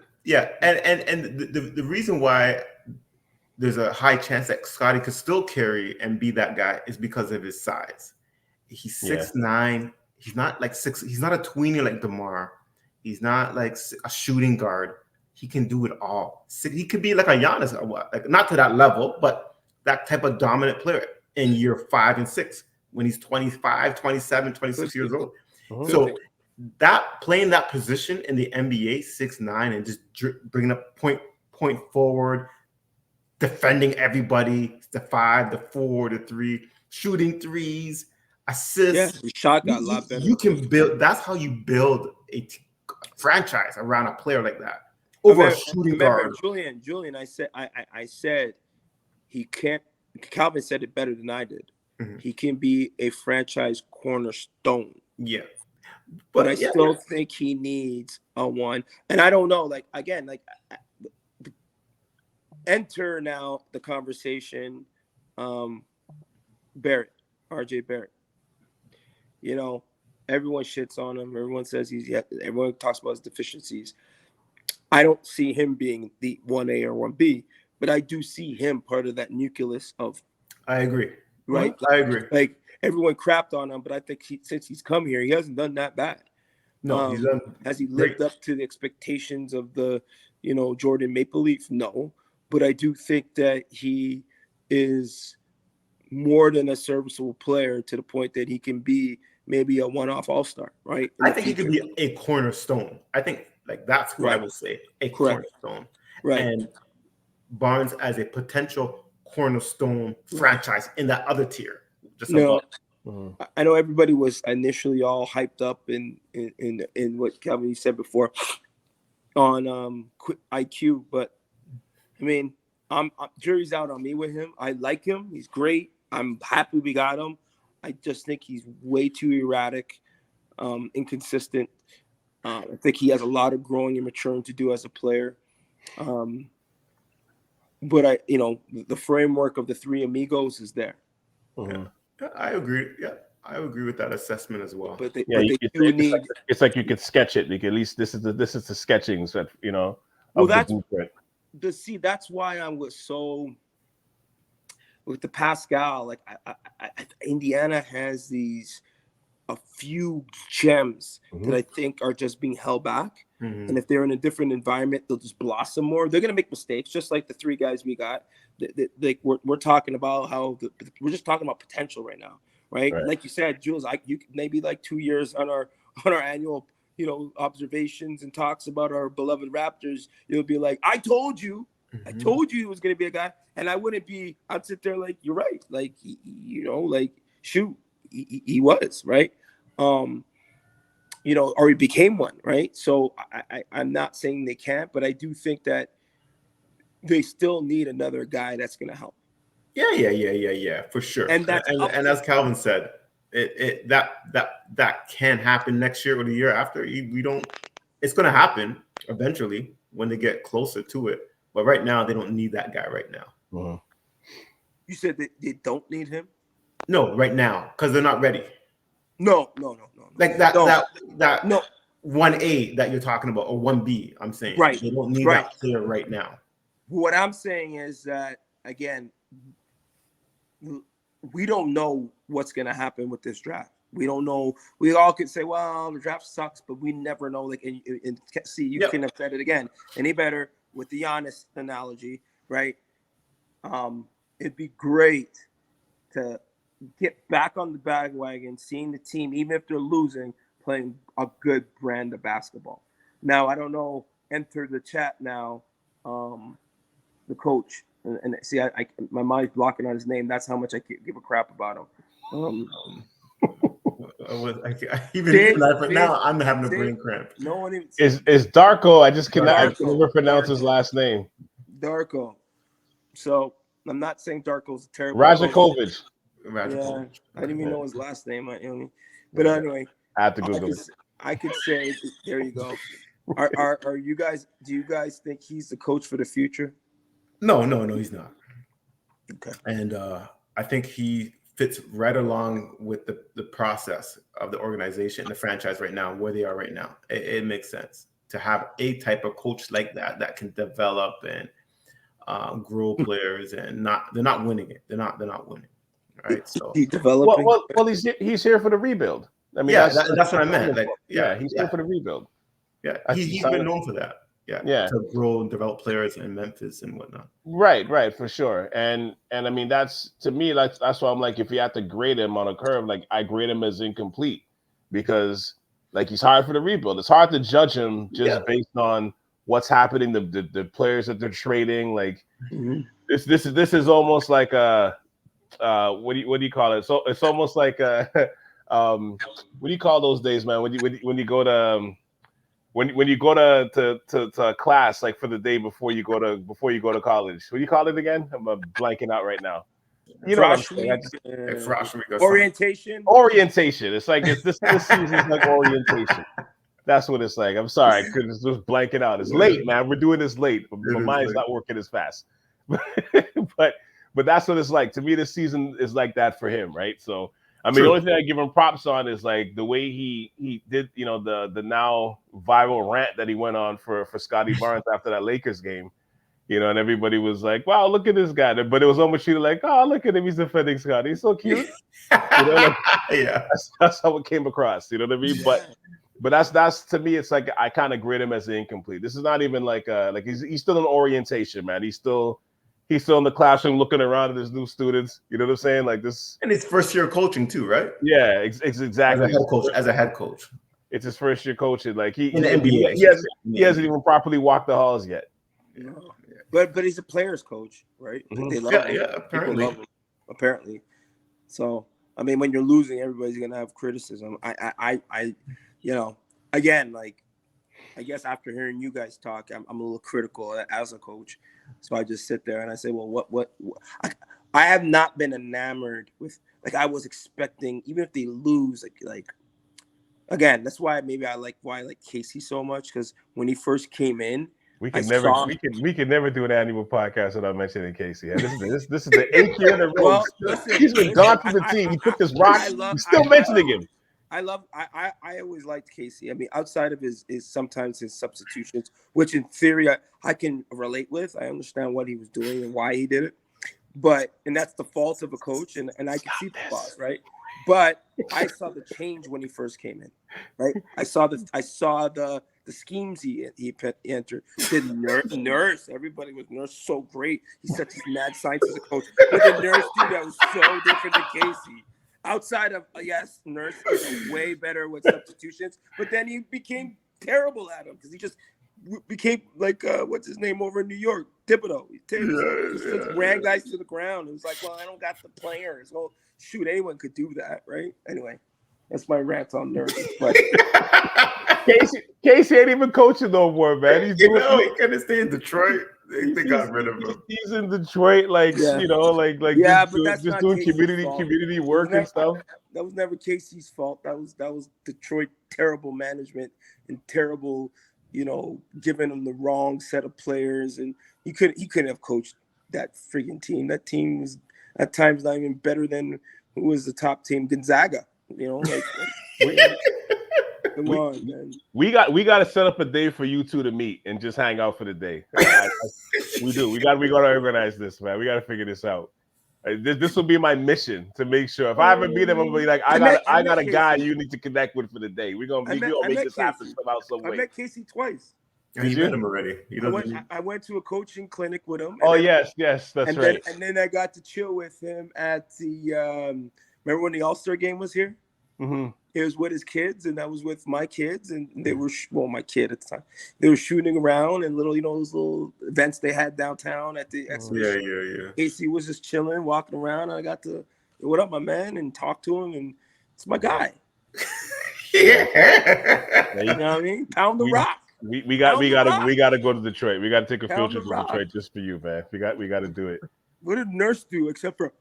reason why there's a high chance that Scottie could still carry and be that guy is because of his size. He's 6'9". He's not like 6. He's not a tweener like DeMar. He's not like a shooting guard. He can do it all. He could be like a Giannis, like not to that level, but that type of dominant player in year 5 and 6 when he's 25, 27, 26 years old. So that playing that position in the NBA, 6'9", and just bringing up point forward, defending everybody, the 5, the 4, the 3, shooting threes, assists.
Yeah, the shot got a lot better.
You can build. That's how you build a franchise around a player like that. Over a shooting guard.
Julian, I said he can't. Calvin said it better than I did. He can be a franchise cornerstone.
Yeah.
But I still think he needs a one. And I don't know, like, again, like, enter now the conversation, Barrett, RJ Barrett. You know, everyone shits on him. Everyone says everyone talks about his deficiencies. I don't see him being the 1A or 1B, but I do see him part of that nucleus of.
I agree.
Right?
I agree.
Like, everyone crapped on him, but I think since he's come here, he hasn't done that bad.
No, he's done.
Has he lived up to the expectations of the, Jordan Maple Leaf? No, but I do think that he is more than a serviceable player to the point that he can be maybe a one-off all-star, right?
I think he could be a cornerstone. I think that's who I would say, a cornerstone.
Right.
And Barnes as a potential cornerstone franchise in that other tier.
I know everybody was initially all hyped up in what Calvin said before on IQ, but I mean, I'm jury's out on me with him. I like him. He's great. I'm happy we got him. I just think he's way too erratic, inconsistent. I think he has a lot of growing and maturing to do as a player. But the framework of the three amigos is there.
Yeah, I agree. Yeah, I agree with that assessment as well.
But
it's like you could sketch it. Like at least this is the sketchings that
Well, that's that's why I was so with the Pascal. Like Indiana has a few gems that I think are just being held back. And if they're in a different environment, they'll just blossom more. They're going to make mistakes, just like the three guys we got. Like we're talking about we're just talking about potential right now, right? Like you said, Jules, you maybe like 2 years on our annual, observations and talks about our beloved Raptors. You'll be like, I told you he was going to be a guy, and I'd sit there like, you're right, like shoot, he was right. Or he became one, right? So I'm not saying they can't, but I do think that they still need another guy that's going to help.
Yeah, for sure. And as Calvin said, that can happen next year or the year after. It's going to happen eventually when they get closer to it. But right now, they don't need that guy right now.
You said that they don't need him?
No, right now, because they're not ready.
No.
Like that 1A that you're talking about, or 1B, I'm saying.
Right.
They don't need that player right now.
What I'm saying is that, again, we don't know what's going to happen with this draft. We don't know. We all could say, well, the draft sucks, but we never know. Like, and see, you couldn't have said it again any better with the Giannis analogy, right? It'd be great to get back on the bandwagon, seeing the team, even if they're losing, playing a good brand of basketball. Now, I don't know. Enter the chat now. The coach, and see, my mind's blocking on his name. That's how much I give a crap about him.
Now I'm having a brain cramp.
No one even
is Darko. I just cannot. I can never pronounce his last name.
Darko. So I'm not saying Darko's terrible.
Rajakovic.
Yeah, I didn't even know his last name. But anyway,
I have to Google it.
I could say, there you go. Are you guys? Do you guys think he's the coach for the future?
No, he's not.
Okay.
And I think he fits right along with the process of the organization, the franchise right now, where they are right now. It makes sense to have a type of coach like that can develop and grow players, and they're not winning it. They're not winning. Right. So
he's developing.
Well, he's here for the rebuild. I mean,
that's what I meant. Like,
he's here for the rebuild.
Yeah, he's been known for that. Yeah, to grow and develop players in Memphis and whatnot.
Right, for sure. And I mean, that's to me, that's why I'm like, if you have to grade him on a curve, like I grade him as incomplete, because like he's hard for the rebuild. It's hard to judge him just based on what's happening, the players that they're trading. Like this is almost like a what do you call it? So it's almost like a what do you call those days, man? When you go to when you go to class, like for the day before you go to college, what do you call it again? I'm blanking out right now. You know what I'm saying?
Orientation.
It's like this season is like orientation. That's what it's like. I'm sorry, I couldn't just blanking out. It's late, man. We're doing this late. My mind's not working as fast. but that's what it's like. To me, this season is like that for him, right? So I mean, the only thing I give him props on is like the way he did, you know, the now viral rant that he went on for Scottie Barnes after that Lakers game, you know, and everybody was like, "Wow, look at this guy!" But it was almost treated like, "Oh, look at him, he's defending Scottie. He's so cute." You know, like, that's how it came across. You know what I mean? Yeah. But that's to me, it's like I kind of grade him as incomplete. This is not even like he's still in orientation, man. He's still in the classroom looking around at his new students. You know what I'm saying? Like this.
And his first year coaching too, right?
Yeah, exactly.
As a head coach.
It's his first year coaching. Like
in the NBA.
He hasn't even properly walked the halls yet.
No. But he's a player's coach, right?
Mm-hmm.
They love him.
Apparently.
Love him, apparently. So I mean, when you're losing, everybody's gonna have criticism. I you know, again, like I guess after hearing you guys talk, I'm a little critical as a coach. So I just sit there and I say, well, what I have not been enamored with, like I was expecting, even if they lose, like again, that's why maybe I like Casey so much, because when he first came in, we can
never do an annual podcast without mentioning Casey. This is the 8th year in a row. Well, he's been gone from the team. He took his rock. He's still mentioning him.
I always liked Casey. I mean, outside of his sometimes his substitutions, which in theory I can relate with. I understand what he was doing and why he did it. And that's the fault of a coach, and I can see the flaws, right? But I saw the change when he first came in, right? I saw the schemes he entered. The nurse, everybody was nurse so great. He's such a mad scientist coach. But the nurse dude that was so different than Casey. Outside of yes, nurse is way better with substitutions, but then he became terrible at them because he just became like what's his name over in New York, Thibodeau. He just ran guys to the ground. It was like, well, I don't got the players. Well, shoot, anyone could do that, right? Anyway, that's my rant on nurses. But
Casey ain't even coaching no more, man.
He couldn't stay in Detroit. They got rid of him.
He's in Detroit, like you know, like
but that's just doing
community work and stuff.
That was never Casey's fault. That was Detroit terrible management and terrible, you know, giving him the wrong set of players, and he couldn't have coached that freaking team. That team was at times not even better than who was the top team, Gonzaga. You know, like. Come on, man.
We got to set up a day for you two to meet and just hang out for the day. We do. We got to organize this, man. We got to figure this out. This will be my mission to make sure. If I ever meet him, I'm gonna be like, I got a guy you need to connect with for the day. We're gonna make this happen somehow, some way.
I met Casey twice.
Yeah, you met him already.
I went to a coaching clinic with him.
Oh, yes, that's right.
And then I got to chill with him at the remember when the All-Star game was here?
Mm-hmm.
He was with his kids, and I was with my kids, and they were my kid at the time. They were shooting around and little, those little events they had downtown at the exhibition.
Yeah.
Casey was just chilling, walking around, and I got to, what up, my man, and talk to him, and it's my guy.
Yeah,
you know what I mean? Pound the rock.
We got to go to Detroit. We got to take a field trip to Detroit just for you, man. We got to do it.
What did Nurse do except for?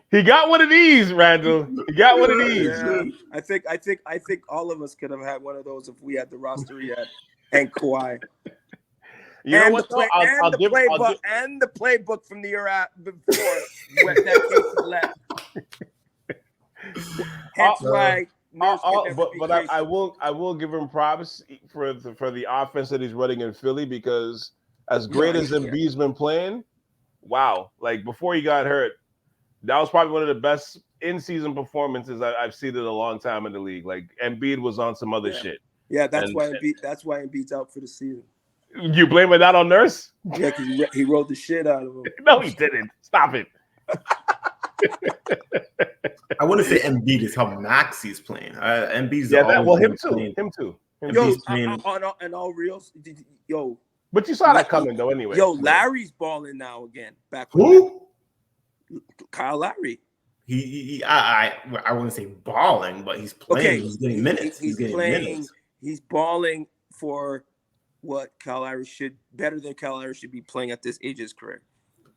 He got one of these, Randall. He got one of these.
Yeah. I think all of us could have had one of those if we had the roster yet. And Kawhi.
You know what?
The playbook from the year before when that case left. Hence why.
But I will give him props for the offense that he's running in Philly, because as great as Embiid's been playing, wow! Like before he got hurt, that was probably one of the best in-season performances I've seen in a long time in the league. Like Embiid was on some other shit.
Yeah, that's why Embiid's out for the season.
You blaming that on Nurse?
Yeah, because he rolled the shit out of him.
No, he didn't. Stop it.
I wouldn't say Embiid is how Maxi's playing. Embiid's
him too.
On all reals,
But you saw that coming though, anyway.
Larry's balling now again.
Who?
Kyle Lowry.
I wouldn't say balling, but he's playing. Okay. He's getting minutes. He's getting
playing.
Minutes.
He's balling for what Kyle Lowry should be playing at this age of his career.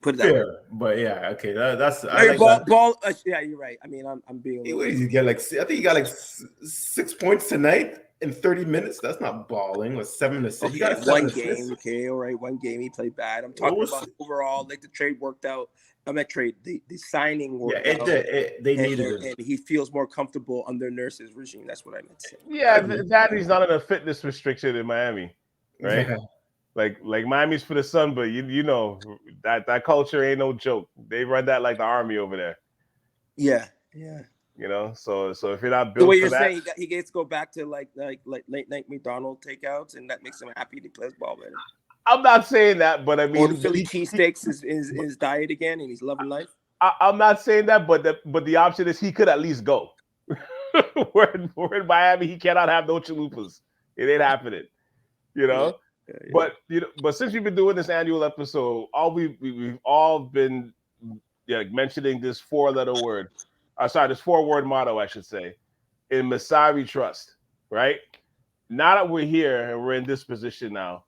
Put it that way.
But yeah, okay, that's
ball. Yeah, you're right. I mean, I'm being.
You get I think he got 6 points tonight in 30 minutes. That's not balling. With 7 assists.
Okay,
he got
one game. Okay, all right, one game he played bad. I'm talking about overall. Like the trade worked out. The signing worked out.
They needed it,
and he feels more comfortable under Nurse's regime. That's what I meant to say.
Yeah, that he's not in a fitness restriction in Miami, right? Yeah. Like Miami's for the sun, but you know that culture ain't no joke. They run that like the army over there.
Yeah.
You know, so if you're not built
the way
for
you're
that,
saying he gets to go back to like late night McDonald's takeouts, and that makes him happy to play ball better.
I'm not saying that, but I mean,
or the Philly cheesesteaks is his diet again, and he's loving life.
I'm not saying that, but the option is he could at least go. we're in Miami, he cannot have no chalupas. It ain't happening, you know. Yeah. But since we've been doing this annual episode, we've all been mentioning this 4-letter word. This 4-word motto, I should say, in Masai We Trust. Right now that we're here and we're in this position now,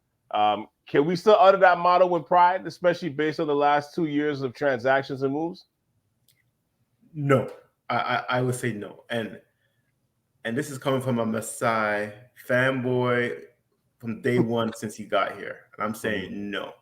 can we still utter that motto with pride, especially based on the last 2 years of transactions and moves?
No, I would say no, and this is coming from a Masai fanboy. From day one since he got here. And I'm saying no.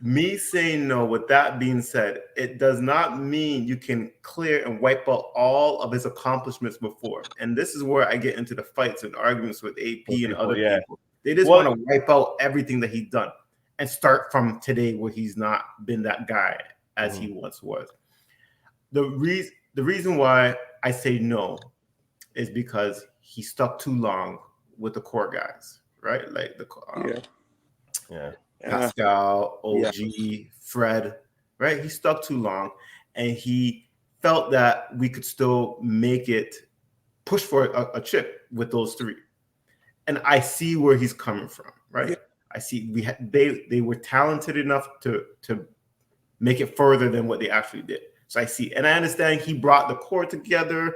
Me saying no, with that being said, it does not mean you can clear and wipe out all of his accomplishments before. And this is where I get into the fights and arguments with AP and other people. They just want to wipe out everything that he's done and start from today where he's not been that guy as he once was. The reason why I say no is because he stuck too long with the core guys, right? Like the Pascal, OG, Fred, right? He stuck too long, and he felt that we could still make it, push for a chip with those three. And I see where he's coming from, right? Yeah. I see they were talented enough to make it further than what they actually did. So I see, and I understand he brought the core together.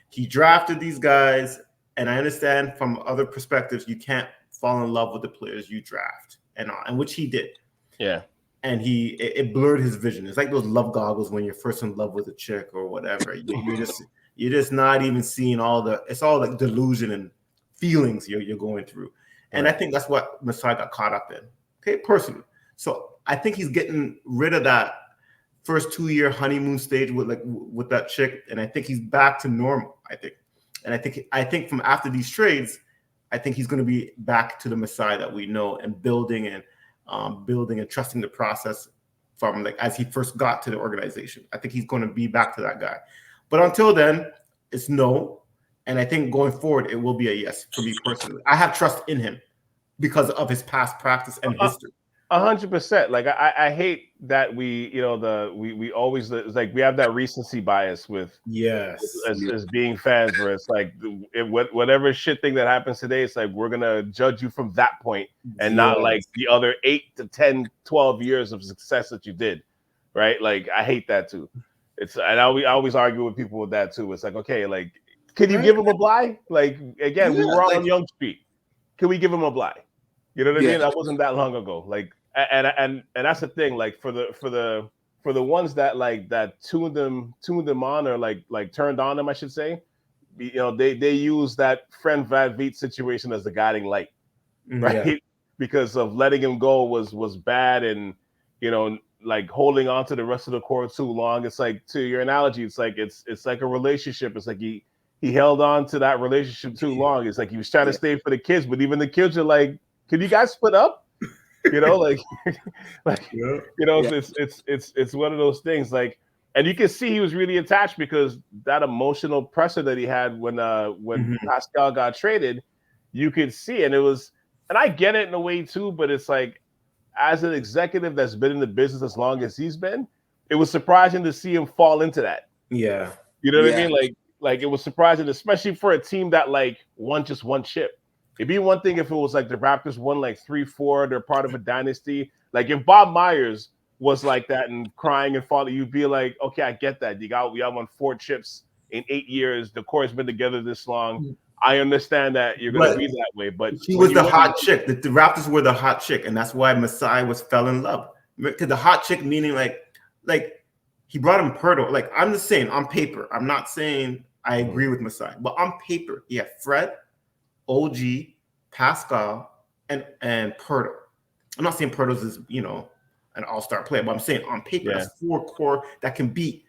He drafted these guys. And I understand from other perspectives, you can't fall in love with the players you draft, and which he did.
Yeah.
And it blurred his vision. It's like those love goggles when you're first in love with a chick or whatever. You're just not even seeing it's all like delusion and feelings you're going through. And I think that's what Masai got caught up in. Okay, personally. So I think he's getting rid of that first 2-year honeymoon stage with that chick, and I think he's back to normal. And I think from after these trades, I think he's going to be back to the Masai that we know and building and building and trusting the process from like as he first got to the organization. I think he's going to be back to that guy. But until then, it's no. And I think going forward, it will be a yes for me personally. I have trust in him because of his past practice and history.
100%. Like I hate that we always like we have that recency bias with as being fans where it's like whatever shit thing that happens today, it's like we're gonna judge you from that point and not like the other 8 to 10, 12 years of success that you did, right? Like I hate that too. It's and I always argue with people with that too. It's like, okay, like can you give him a bly? Like again, we were all on Young Street. Can we give him a bly? You know what I mean? That wasn't that long ago. Like, and that's the thing. Like for the ones that like that tuned them on or like turned on them, I should say. You know, they use that Fred VanVleet situation as the guiding light, right? Yeah. Because of letting him go was bad, and you know, like holding on to the rest of the core too long. It's like, to your analogy, it's like a relationship. It's like he held on to that relationship too long. It's like he was trying to stay for the kids, but even the kids are like, can you guys split up? You know, like you know, it's one of those things. Like, and you can see he was really attached because that emotional pressure that he had when Pascal got traded, you could see, and I get it in a way too, but it's like, as an executive that's been in the business as long as he's been, it was surprising to see him fall into that. Yeah, you know what I mean? Like it was surprising, especially for a team that like won just one chip. It'd be one thing if it was like the Raptors won like 3-4, they're part of a dynasty. Like if Bob Myers was like that and crying and falling, you'd be like, okay, I get that. We all won 4 chips in 8 years. The core's been together this long. I understand that you're going to be that way, but
he was the hot chick. The Raptors were the hot chick, and that's why Masai fell in love. Because the hot chick meaning like he brought him Pirtle. Like I'm just saying on paper. I'm not saying I agree with Masai, but on paper, yeah, Fred, OG, Pascal, and Pirtle. I'm not saying Pirtle's is, you know, an all-star player, but I'm saying on paper, that's 4 core that can beat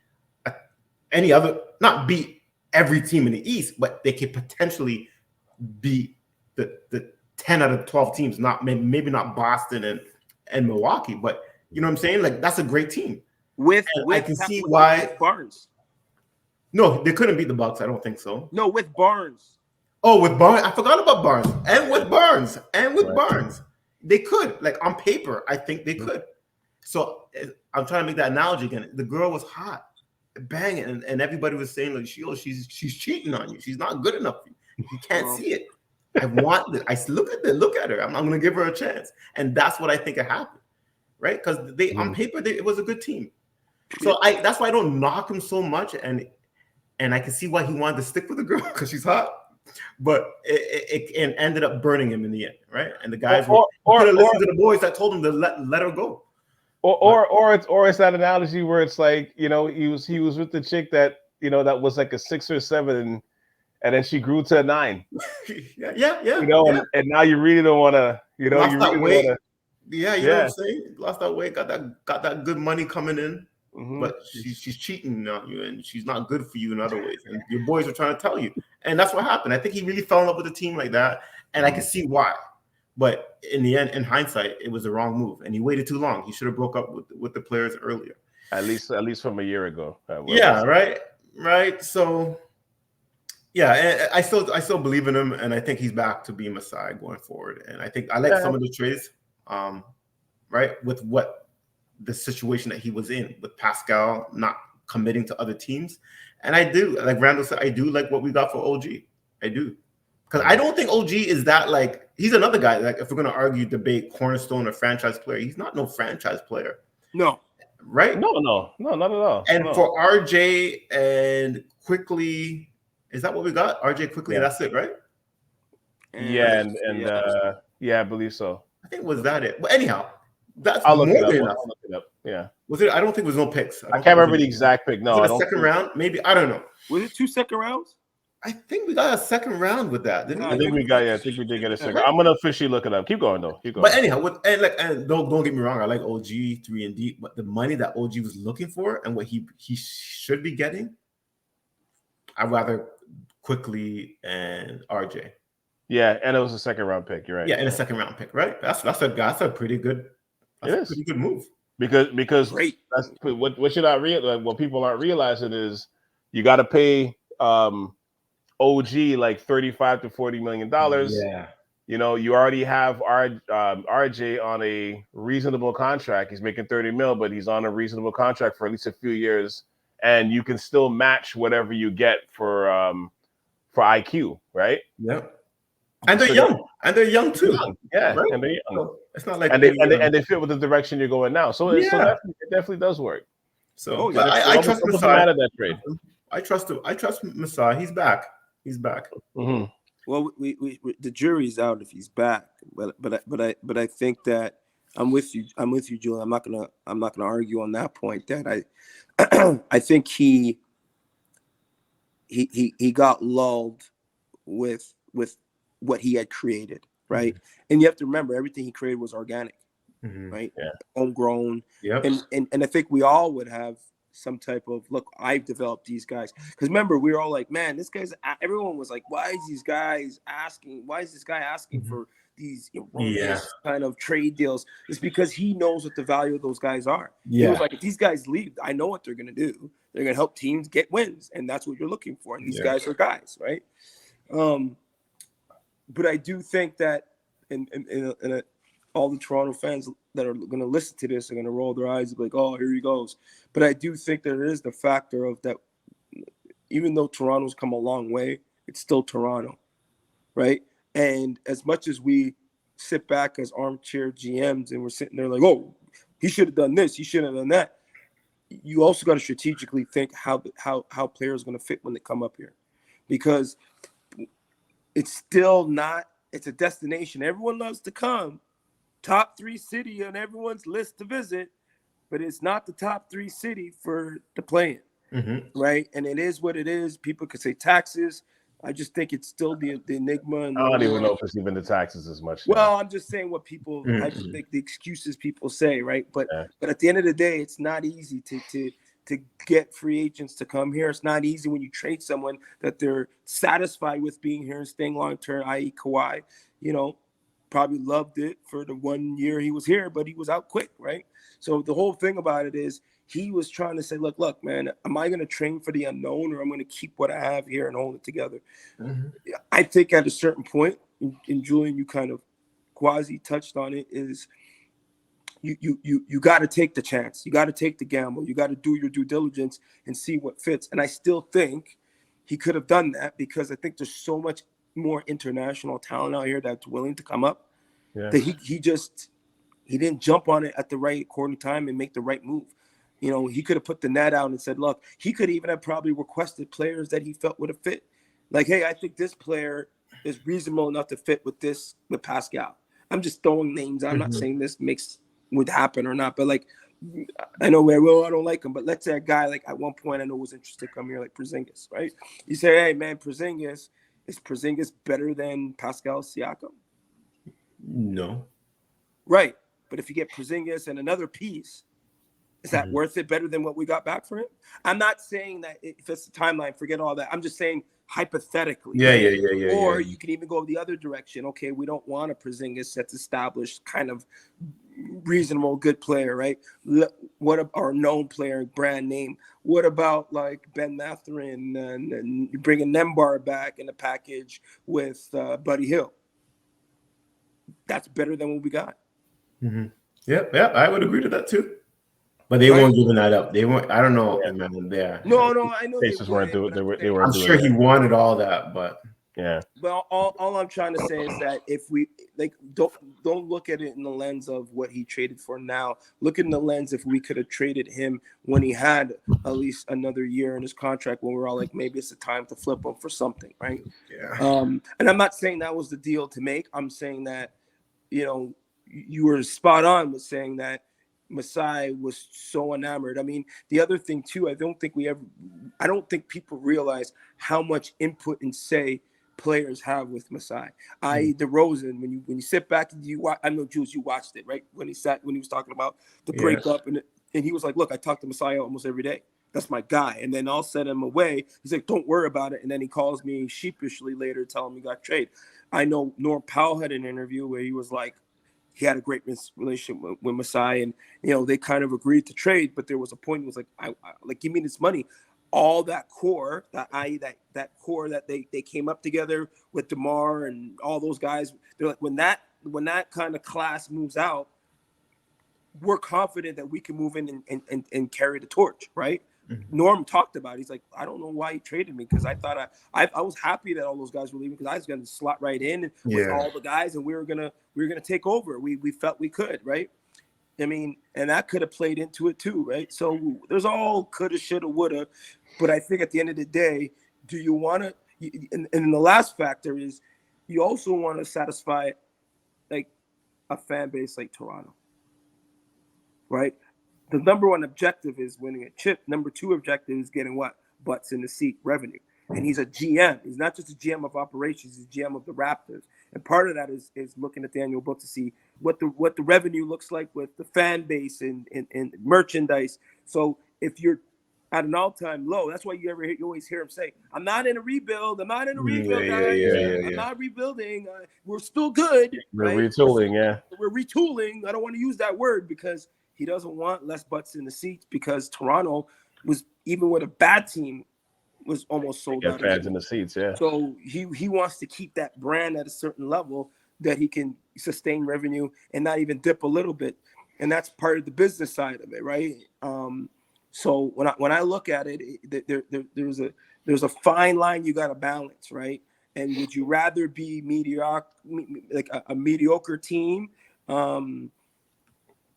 any other, not beat every team in the East, but they could potentially beat the 10 out of 12 teams, not maybe not Boston and Milwaukee, but you know what I'm saying? Like that's a great team. I can see why
with Barnes.
No, they couldn't beat the Bucks. I don't think so.
No, with Barnes.
Oh, with Barnes. I forgot about Barnes. And with Barnes. Barnes. They could. Like on paper, I think they could. So I'm trying to make that analogy again. The girl was hot. Banging. And everybody was saying, like, she's cheating on you. She's not good enough for you. You can't see it. I want it. I look at her. I'm going to give her a chance. And that's what I think it happened. Right? Because on paper, it was a good team. So that's why I don't knock him so much. And I can see why he wanted to stick with the girl because she's hot, but it ended up burning him in the end, right? And the guys could have listened to the boys that told him to let her go.
Or it's that analogy where it's like, you know, he was with the chick that, you know, that was like a 6 or 7, and then she grew to a 9.
yeah.
You know, and now you really don't want to, you know, you really want to.
Yeah, you know what I'm saying? Lost that weight, got that good money coming in. But she's cheating on you, and she's not good for you in other ways. And your boys are trying to tell you, and that's what happened. I think he really fell in love with a team like that, and I can see why. But in the end, in hindsight, it was the wrong move, and he waited too long. He should have broke up with the players earlier.
At least from a year ago.
Yeah, right. So, yeah, I still believe in him, and I think he's back to being Masai going forward. And I think I like some of the trades, right, with what the situation that he was in with Pascal not committing to other teams. And I do, like Randall said, I do like what we got for OG. I do. Because I don't think OG is that, like, he's another guy, like, if we're going to debate cornerstone or franchise player, he's not no franchise player.
No.
Right?
No, not at all.
And for RJ and Quickley, is that what we got? RJ Quickley, that's it, right?
Yeah, I believe so.
I think was that it. But anyhow, that's
I'll look
more
it
than enough.
I'll look it up. Yeah.
Was it? I don't think there was no picks.
I can't remember the exact pick. No,
was it a second round? Maybe. I don't know.
Was it 2 second rounds?
I think we got a second round with that, didn't we?
I think we did get a second. I'm gonna officially look it up. Keep going though.
But anyhow, and don't get me wrong, I like OG 3 and D, but the money that OG was looking for and what he should be getting, I'd rather Quickley and RJ.
Yeah, and it was a second round pick. You're right.
Yeah, and a second round pick, right? That's a pretty good That's a pretty good move.
Because
Great.
That's what you're not what people aren't realizing is you got to pay OG like $35 to $40 million.
Yeah.
You know, you already have RJ on a reasonable contract. He's making 30 mil, but he's on a reasonable contract for at least a few years, and you can still match whatever you get for IQ, right?
Yep. And they're young. And they're young too.
Yeah,
right?
and they're young.
So it's not like
and they fit with the direction you're going now. So,
yeah.
so it definitely does work.
So I trust Masai.
That trade.
I trust him. I trust Masai. He's back.
Mm-hmm.
Well, we the jury's out if he's back, but I think that I'm with you, Julian. I'm not gonna argue on that point. That I think he got lulled with what he had created, right? Mm-hmm. And you have to remember everything he created was organic, mm-hmm. right?
Yeah,
homegrown.
Yeah,
and I think we all would have some type of look. I've developed these guys because remember we were all like, man, this guy's. Everyone was like, why is this guy asking mm-hmm. for these kind of trade deals? It's because he knows what the value of those guys are. Yeah. He was like, if these guys leave, I know what they're gonna do. They're gonna help teams get wins, and that's what you're looking for. And these guys are guys, right? But I do think that all the Toronto fans that are going to listen to this are going to roll their eyes and be like, oh, here he goes. But I do think there is the factor of that, even though Toronto's come a long way, it's still Toronto, right? And as much as we sit back as armchair GMs and we're sitting there like, oh, he should have done this, he should have done that, you also got to strategically think how players are going to fit when they come up here. Because it's still not, it's a destination. Everyone loves to come. Top 3 city on everyone's list to visit, but it's not the top 3 city for the play-in, mm-hmm. right? And it is what it is. People could say taxes. I just think it's still the enigma. And
I don't even know if it's even the taxes as much.
Well, I'm just saying what people, mm-hmm. I think the excuses people say, right? But at the end of the day, it's not easy to get free agents to come here. It's not easy when you trade someone that they're satisfied with being here and staying long-term, i.e. Kawhi, probably loved it for the 1 year he was here, but he was out quick, right? So the whole thing about it is he was trying to say, look, man, am I going to train for the unknown or I'm going to keep what I have here and hold it together? Mm-hmm. I think at a certain point, and Julian, you kind of quasi touched on it, is you got to take the chance. You got to take the gamble. You got to do your due diligence and see what fits. And I still think he could have done that because I think there's so much more international talent out here that's willing to come up that he didn't jump on it at the right according time and make the right move. He could have put the net out and said, look, he could even have probably requested players that he felt would have fit. Like, hey, I think this player is reasonable enough to fit with Pascal. I'm just throwing names. I'm not saying this would happen or not, but like, I know I don't like him, but let's say a guy like at one point I know was interested to come here like Porzingis, right? You say, hey man, is Porzingis better than Pascal Siakam?
No.
Right. But if you get Porzingis and another piece, is that worth it better than what we got back for him? I'm not saying that if it's the timeline, forget all that. I'm just saying hypothetically.
Yeah.
Or you can even go the other direction. Okay, we don't want a Porzingis that's established, kind of reasonable, good player, right? What about our known player, brand name? What about like Ben Mathurin and bringing Nembar back in the package with Buddy Hill? That's better than what we got.
Mm-hmm. Yeah, I would agree to that too. But they weren't giving that up. They weren't. I don't know. Yeah. Man,
no, I know
they weren't doing. They weren't.
I'm sure he wanted all that, but
yeah.
Well, all I'm trying to say is that if we don't look at it in the lens of what he traded for now. Look in the lens if we could have traded him when he had at least another year in his contract, when we're all like, maybe it's the time to flip him for something, right?
Yeah.
And I'm not saying that was the deal to make. I'm saying that, you were spot on with saying that Masai was so enamored. I mean, the other thing too, I don't think people realize how much input and say players have with Masai. DeRozan, when you sit back and you watch, I know Jules, you watched it, right? When he was talking about the breakup and he was like, look, I talk to Masai almost every day. That's my guy. And then I'll send him away. He's like, don't worry about it. And then he calls me sheepishly later, telling me he got traded. I know Norm Powell had an interview where he was like, he had a great relationship with Masai, and they kind of agreed to trade. But there was a point. It was like, I like, give me this money. All that core, that core that they came up together with DeMar and all those guys. They're like, when that kind of class moves out, we're confident that we can move in and carry the torch, right? Mm-hmm. Norm talked about it. He's like, I don't know why he traded me, because I thought I was happy that all those guys were leaving, because I was going to slot right in with all the guys, and we were gonna take over. We felt we could, right? I mean, and that could have played into it too, right? So there's all coulda, shoulda, woulda, but I think at the end of the day, do you want to? And the last factor is, you also want to satisfy like a fan base like Toronto, right? The number one objective is winning a chip. Number two objective is getting what? Butts in the seat, revenue. And he's a GM. He's not just a GM of operations. He's GM of the Raptors. And part of that is looking at the annual book to see what the revenue looks like with the fan base and merchandise. So if you're at an all-time low, that's why you always hear him say, "I'm not in a rebuild. I'm not in a rebuild, guys. I'm not rebuilding. We're still good.
We're retooling,
We're retooling. I don't want to use that word, because he doesn't want less butts in the seats, because Toronto was, even with a bad team, was almost sold out.
Fans in the seats, yeah.
So he wants to keep that brand at a certain level that he can sustain revenue and not even dip a little bit. And that's part of the business side of it, right? So when I look at it, there's a fine line you got to balance, right? And would you rather be mediocre, like a mediocre team,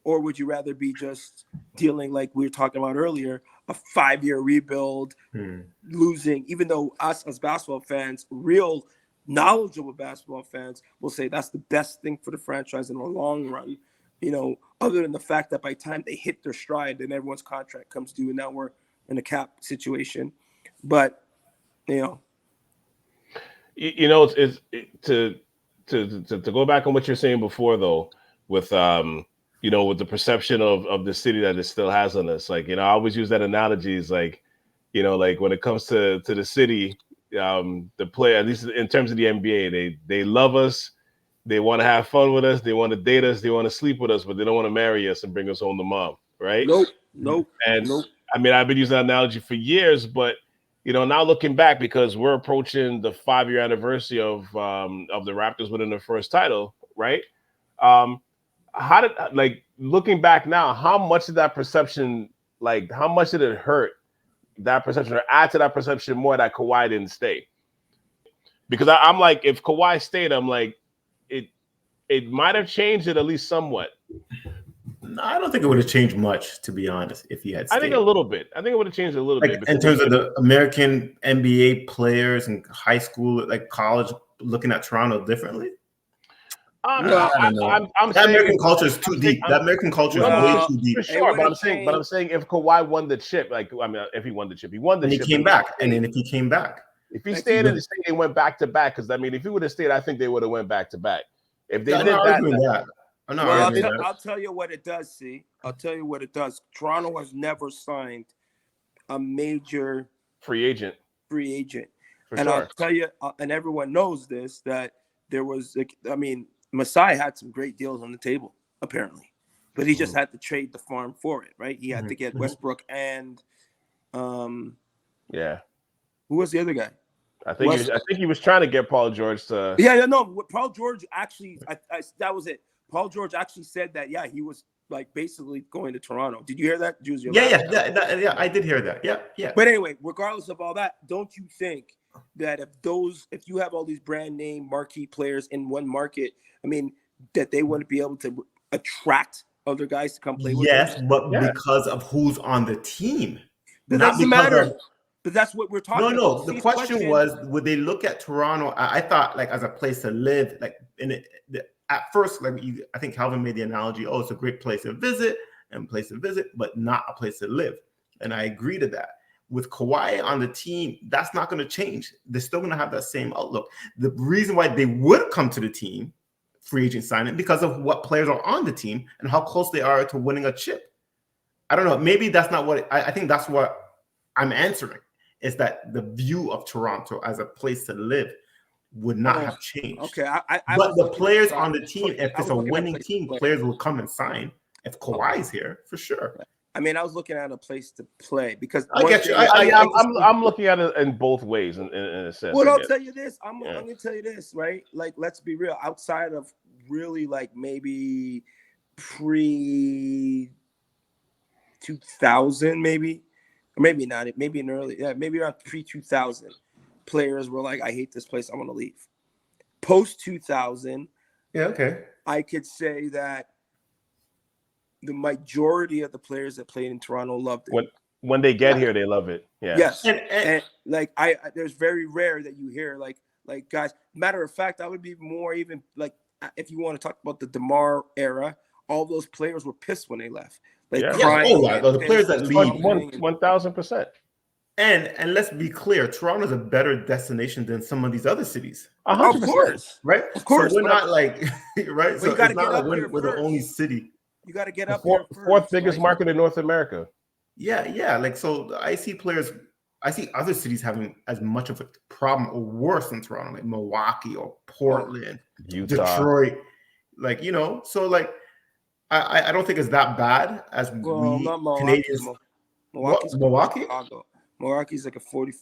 or would you rather be just dealing, like we were talking about earlier, a 5-year rebuild, losing, even though us as basketball fans, real knowledgeable basketball fans, will say that's the best thing for the franchise in the long run, other than the fact that by the time they hit their stride, then everyone's contract comes due, and now we're in a cap situation. But,
it's to go back on what you're saying before, though, with with the perception of the city that it still has on us. Like, I always use that analogy, is like, like when it comes to the city, the player, at least in terms of the NBA, they love us. They want to have fun with us. They want to date us. They want to sleep with us, but they don't want to marry us and bring us home to mom, right?
Nope.
I mean, I've been using that analogy for years, but, now looking back, because we're approaching the 5-year anniversary of the Raptors winning their first title, right? How did, like, looking back now, how much did that perception, like, how much did it hurt that perception, or add to that perception more that Kawhi didn't stay? Because I'm like, if Kawhi stayed, I'm like, it might have changed it at least somewhat.
No, I don't think it would have changed much, to be honest, if he had stayed.
I think a little bit. I think it would have changed a little bit.
In terms of the American NBA players in high school, like college, looking at Toronto differently?
I'm
that
saying
American culture is too deep. That American culture is way too deep.
For sure, but I'm saying if Kawhi won the chip, like, I mean, if he won the chip, he won the chip.
He came back, and then if he came back,
if he stayed in the state, they went back to back. Because I mean, if he would have stayed, I think they would have went back to back. If they did that.
I'll tell you what it does. See, I'll tell you what it does. Toronto has never signed a major
free agent.
And I'll tell you, and everyone knows this, that there was, Masai had some great deals on the table, apparently, but he just had to trade the farm for it, right? He had to get Westbrook and, who was the other guy?
I think he was trying to get Paul George to.
Paul George actually, that was it. Paul George actually said that, he was like basically going to Toronto. Did you hear that, Juice?
Yeah, I did hear that. Yeah.
But anyway, regardless of all that, don't you think that if you have all these brand name marquee players in one market, I mean, that they wouldn't be able to attract other guys to come play with them?
Yes, but because of who's on the team.
But that doesn't matter. But that's what we're talking about.
No. The question was, would they look at Toronto? I thought, like, as a place to live, like at first, like, I think Calvin made the analogy, it's a great place to visit, but not a place to live. And I agree to that. With Kawhi on the team, that's not going to change. They're still going to have that same outlook. The reason why they would come to the team, free agent signing, because of what players are on the team and how close they are to winning a chip. I don't know. Maybe that's not what I think that's what I'm answering, is that the view of Toronto as a place to live. would not have changed.
Okay,
but the players on the team, if it's a winning team, players will come and sign. If Kawhi's here, for sure.
I mean, I was looking at a place to play because
I get you.
I'm looking at it in both ways in a sense.
Well, I'll tell you this. I'm gonna tell you this, right? Like, let's be real. Outside of really like maybe pre 2000, maybe, or maybe not. Maybe in early, maybe around pre 2000, players were like, "I hate this place. I'm gonna leave." Post 2000, I could say that the majority of the players that played in Toronto loved it.
When they get here, they love it. Yeah.
Yes. And like there's very rare that you hear like guys. Matter of fact, I would be more even like if you want to talk about the DeMar era, all those players were pissed when they left. Like crying.
The players that leave
1,000%.
And let's be clear, Toronto is a better destination than some of these other cities.
100%.
Of course,
right?
Of course,
so we're not like right. So
it's
not like we're the only city.
You got to get up
fourth
here first,
biggest market in North America.
Yeah. Like, so I see other cities having as much of a problem or worse than Toronto, like Milwaukee or Portland,
Utah,
Detroit. Like, so like I don't think it's that bad as we Canadians. Milwaukee?
Milwaukee's like a 40,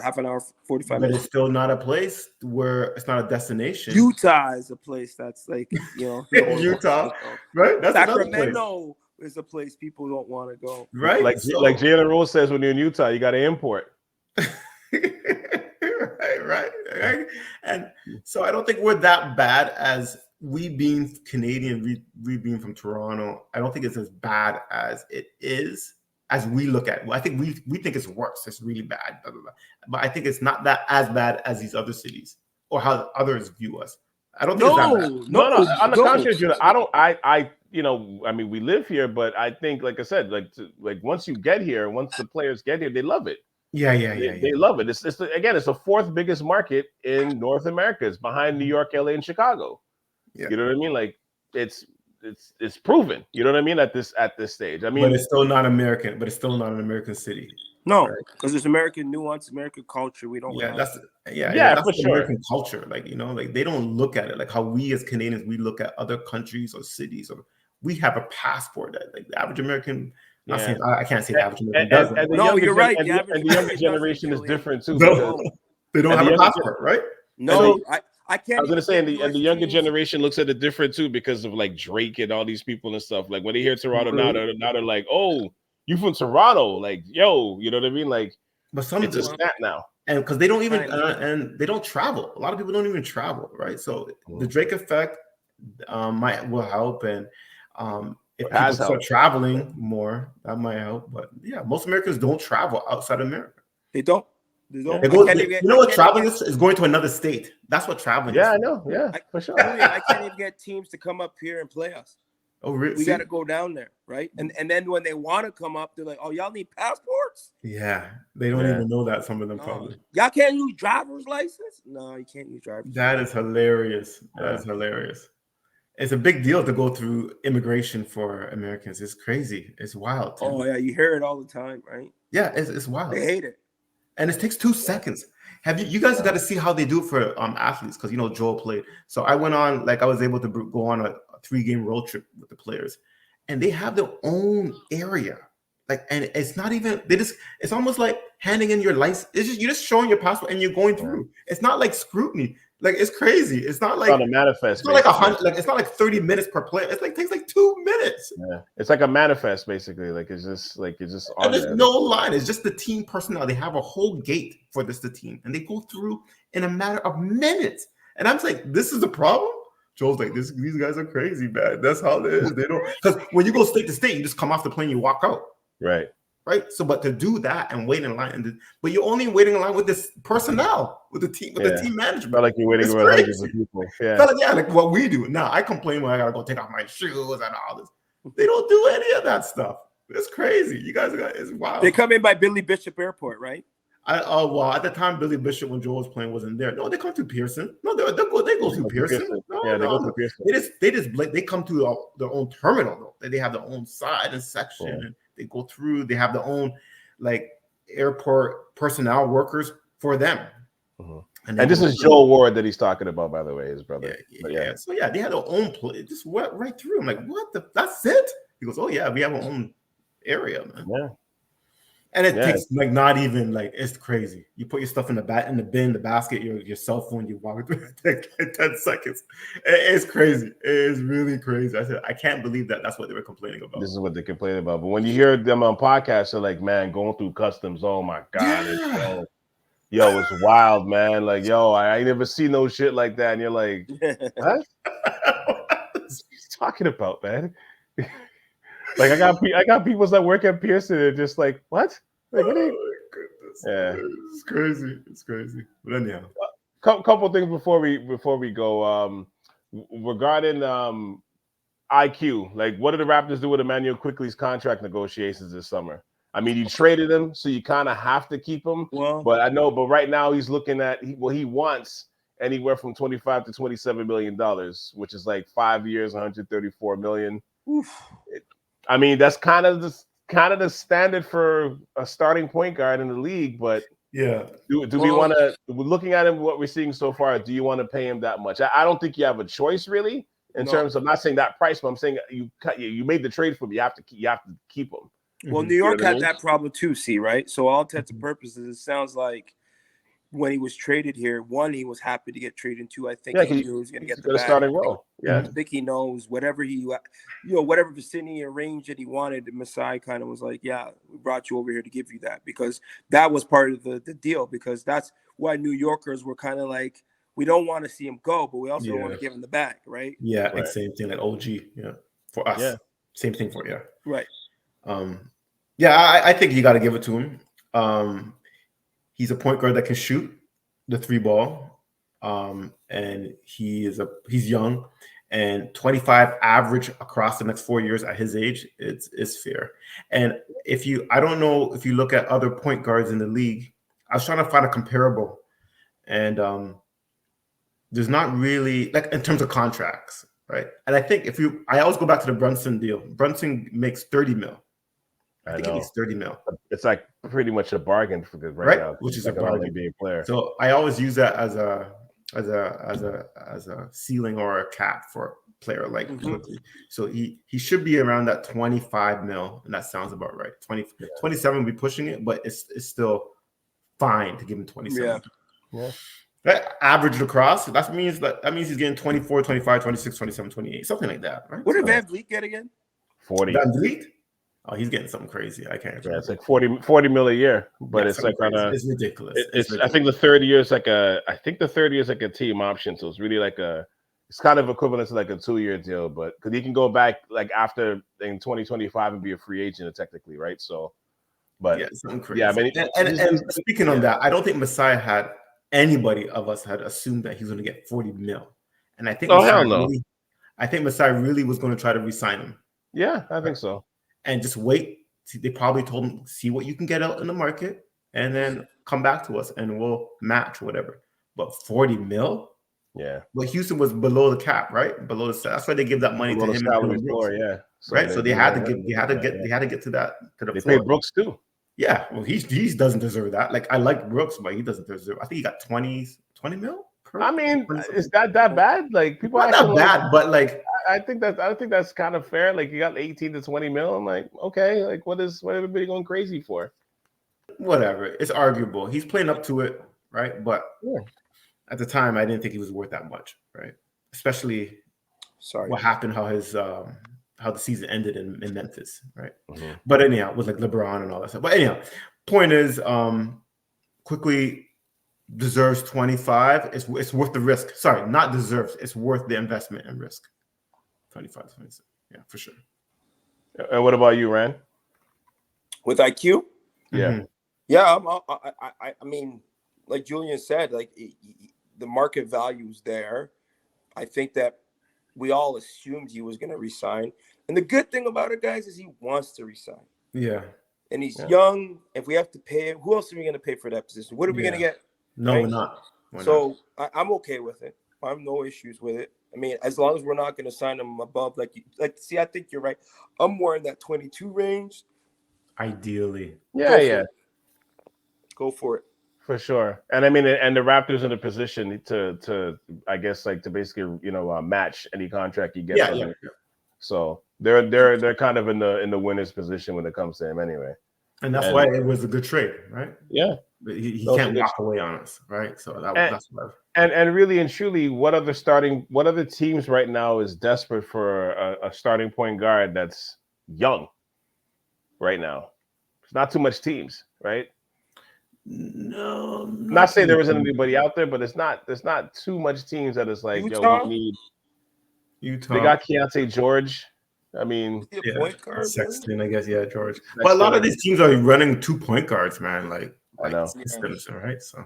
half an hour, 45
but
minutes.
It's still not a place where it's not a destination.
Utah is a place that's like,
Utah, right? That's
Sacramento is a place people don't want to go.
Right? Like Jalen Rose says, when you're in Utah, you got to import.
right. And so I don't think we're that bad as we being Canadian, we being from Toronto. I don't think it's as bad as it is. As we look at it. Well, I think we think it's worse. It's really bad. Blah, blah, blah. But I think it's not that as bad as these other cities or how others view us. I don't think it's that bad.
No. On the contrary, I mean, we live here, but I think, like I said, like once you get here, once the players get here, they love it.
Yeah.
They love it. It's the fourth biggest market in North America. It's behind New York, LA, and Chicago. Yeah. You know what I mean? Like it's proven, you know what I mean, at this stage. I mean,
but it's still not American, but it's still not an American city.
No, because there's American nuance, American culture. We don't.
That's
for sure.
American culture. Like, like they don't look at it like how we as Canadians, we look at other countries or cities, or we have a passport that like the average American. I can't say the average American doesn't.
No, you're right.
And the younger generation is different too.
They don't have a passport, right?
No, I can't.
I was gonna say, and the younger generation looks at it different too because of like Drake and all these people and stuff. Like when they hear Toronto now, they're like, "Oh, you from Toronto?" Like, yo, you know what I mean? Like,
but some
it's a snap now,
and because they don't even and they don't travel. A lot of people don't even travel, right? So the Drake effect will help, and if people start traveling more, that might help. But yeah, most Americans don't travel outside America.
They don't.
You know what traveling is going to another state. That's what traveling is.
Yeah, I know. Yeah, for sure.
I can't even get teams to come up here and play us.
Oh, really?
We got to go down there, right? And then when they want to come up, they're like, "Oh, y'all need passports?"
Yeah, they don't even know that. Some of them probably.
Y'all can't use driver's license? No, you can't use driver's.
That is hilarious. That is hilarious. It's a big deal to go through immigration for Americans. It's crazy. It's wild.
Oh yeah, you hear it all the time, right?
Yeah, it's wild.
They hate it.
And it takes 2 seconds. Have you guys got to see how they do it for athletes? Because Joel played. So I went on, I was able to go on a 3-game road trip with the players, and they have their own area. And it's not even it's almost like handing in your license. You're just showing your passport and you're going through. It's not like scrutiny. It's crazy. It's not like
on a manifest.
It's not like 100. It's not like 30 minutes per player. It's takes 2 minutes.
Yeah, it's like a manifest basically. It's just on
and there's no line. It's just the team personnel. They have a whole gate for the team, and they go through in a matter of minutes. And I'm like, this is the problem. Joel's like, these guys are crazy, man. That's how it is. They don't, because when you go state to state, you just come off the plane, you walk out.
Right.
So, but to do that and wait in line, but you're only waiting in line with this personnel, with the team, the team management.
Felt like you're waiting with hundreds of people. Yeah.
Like what we do. Now I complain when I gotta go take off my shoes and all this. They don't do any of that stuff. It's crazy. You guys it's wild.
They come in by Billy Bishop Airport, right?
Well, at the time, Billy Bishop, when Joel was playing, wasn't there. No, they come through Pearson. No, they go through Pearson.
They go through Pearson.
They come to their own terminal though. They have their own side and section. And they go through. They have their own airport personnel workers for them.
And this is Joel Ward that he's talking about, by the way, his brother.
Yeah. So they had their own play. Just went right through. I'm like, what? That's it? He goes, oh yeah, we have our own area, man.
Yeah.
And it takes like not even like it's crazy. You put your stuff in the bin, the basket, your cell phone, you walk through it in 10 seconds. It's crazy. It is really crazy. I said, I can't believe that's what they were complaining about.
This is what they're complaining about. But when you hear them on podcasts, they're like, man, going through customs, oh my God.
Yeah.
It's wild, man. Like, I ain't never seen no shit like that. And you're like, what? What are you talking about, man? Like, I got people that work at Pearson. They're just like, what? Like,
oh my goodness. Yeah, it's crazy. It's crazy. But anyhow,
couple things before we go. Regarding IQ, like, what did the Raptors do with Immanuel Quickley's contract negotiations this summer? I mean, you traded him, so you kind of have to keep him.
Well,
but right now he's looking at he wants anywhere from $25 to $27 million, which is like 5 years, $134 million. I mean, that's kind of the standard for a starting point guard in the league. But
yeah,
do we want to? Looking at him, what we're seeing so far, do you want to pay him that much? I don't think you have a choice really in terms of, I'm not saying that price, but I'm saying you made the trade for him. You have to keep him.
Well, New York had that problem too, right? So all intents and purposes, it sounds like when he was traded here, one, he was happy to get traded. Two, I think he knew he was going to get the
starting role. Yeah,
I think he knows whatever whatever vicinity or range that he wanted. Masai kind of was like, yeah, we brought you over here to give you that, because that was part of the deal, because that's why New Yorkers were kind of like, we don't want to see him go, but we also don't want to give him the bag, right?
Yeah, right. Same thing like OG, for us. Yeah. Same thing for
Right.
I think you got to give it to him. He's a point guard that can shoot the 3-ball, and he's young, and 25 average across the next 4 years at his age, it's fair. And I don't know if you look at other point guards in the league, I was trying to find a comparable, and there's not really, like, in terms of contracts, right? And I think I always go back to the Brunson deal. Brunson makes $30 million. I think it's $30 million.
It's like pretty much a bargain for the right now,
which is like a bargain
being player.
So I always use that as a ceiling or a cap for a player like Quickley. So he should be around that 25 mil, and that sounds about right. 27 will be pushing it, but it's still fine to give him 27.
Yeah.
That averaged across, that means he's getting 24, 25, 26, 27, 28, something like that, right?
What did Van Vliet get again?
40.
Van Vliet? Oh, he's getting something crazy. I can't remember.
Yeah, it's like 40 mil a year, but it's like
it's ridiculous.
It's I think the third year is like a team option, so it's really like it's kind of equivalent to like a 2-year deal, but because he can go back like after in 2025 and be a free agent technically, right? So, but
something crazy.
Yeah, I mean,
and speaking on that, I don't think Masai had anybody of us had assumed that he was going to get 40 mil, and I think Masai really was going to try to re-sign him.
Yeah, I think so.
And just wait. They probably told him, see what you can get out in the market, and then come back to us, and we'll match whatever. But 40 mil?
Yeah.
Well, Houston was below the cap, right? Below the. That's why they give that money to him. Right. So they had to get to that. To the
they
floor.
paid Brooks too.
Yeah. Well, he doesn't deserve that. Like, I like Brooks, but he doesn't deserve. I think he got 20 mil.
I mean, is that bad? Like, people
not that bad, but like.
I think that's kind of fair. Like, you got 18 to 20 mil. I'm like, okay, like what everybody going crazy for?
Whatever. It's arguable. He's playing up to it, right? But at the time, I didn't think he was worth that much, right? Especially what happened, how the season ended in Memphis, right? Mm-hmm. But anyhow, with like LeBron and all that stuff. But anyhow, point is, Quickley deserves 25. It's worth the risk. Sorry, not deserves. It's worth the investment and risk. 25, 26. Yeah, for sure.
And what about you, Rand?
With IQ?
Yeah.
Mm-hmm. Yeah, I mean, like Julian said, like the market value is there. I think that we all assumed he was going to resign. And the good thing about it, guys, is he wants to resign.
Yeah.
And he's young. If we have to pay him, who else are we going to pay for that position? What are we going to get?
No, right? We're not.
I'm okay with it. I have no issues with it. I mean, as long as we're not going to sign him above, see, I think you're right. I'm more in that 22 range.
Ideally.
Yeah.
Go for it.
For sure. And I mean, and the Raptors in a position to I guess like to basically match any contract you get from him. So they're kind of in the winner's position when it comes to him anyway.
And that's why it was a good trade, right?
Yeah.
He can't walk away on us, right? So that's what.
And really and truly, what other teams right now is desperate for a starting point guard that's young right now? It's not too much teams, right?
No,
not saying there isn't anybody out there, but there's not too much teams that is like,
Utah?
yo, we need
Utah.
They got Keontae George. I mean,
point guard,
Sexton, I guess, George. Sexton, but a lot of these teams are running 2 point guards, man. Like
I know,
systems, right? So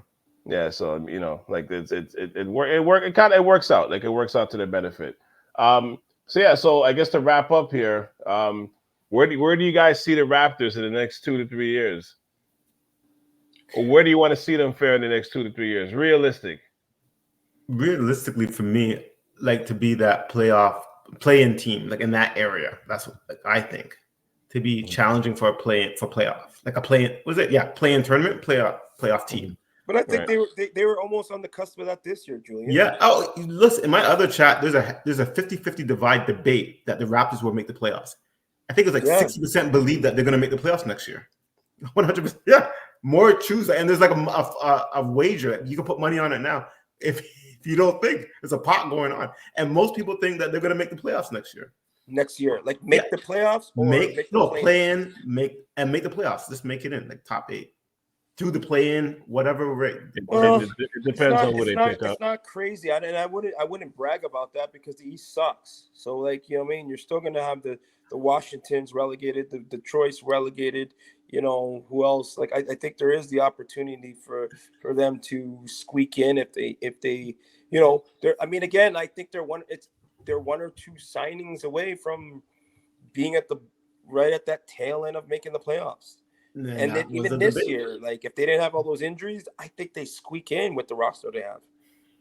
so like it works out. Like it works out to their benefit. So I guess to wrap up here, where do you guys see the Raptors in the next 2 to 3 years? Or where do you want to see them fare in the next 2 to 3 years?
Realistically, for me, like to be that play-in team, like in that area. That's what I think. To be challenging for playoff, like a play-in. Was it? Yeah, play-in tournament, playoff team.
But I think they were almost on the cusp of that this year, Julian.
Yeah. Oh, listen, in my other chat, there's a 50-50 divide debate that the Raptors will make the playoffs. I think it's like 60% believe that they're going to make the playoffs next year. 100%. Yeah. More choose, and there's like a wager. You can put money on it now. If you don't think there's a pot going on, and most people think that they're going to make the playoffs next year.
Like the playoffs, or
play in, make the playoffs. Just make it in like top 8 through the play-in, whatever rate.
Well, it depends on what they pick up.
It's not crazy, I wouldn't brag about that because the East sucks. So like what I mean, you're still going to have the Washingtons relegated, the Detroit's relegated. Who else? Like I think there is the opportunity for them to squeak in if they I mean, again, I think they're one or two signings away from being at that tail end of making the playoffs. And then even this year, like if they didn't have all those injuries, I think they squeak in with the roster they have.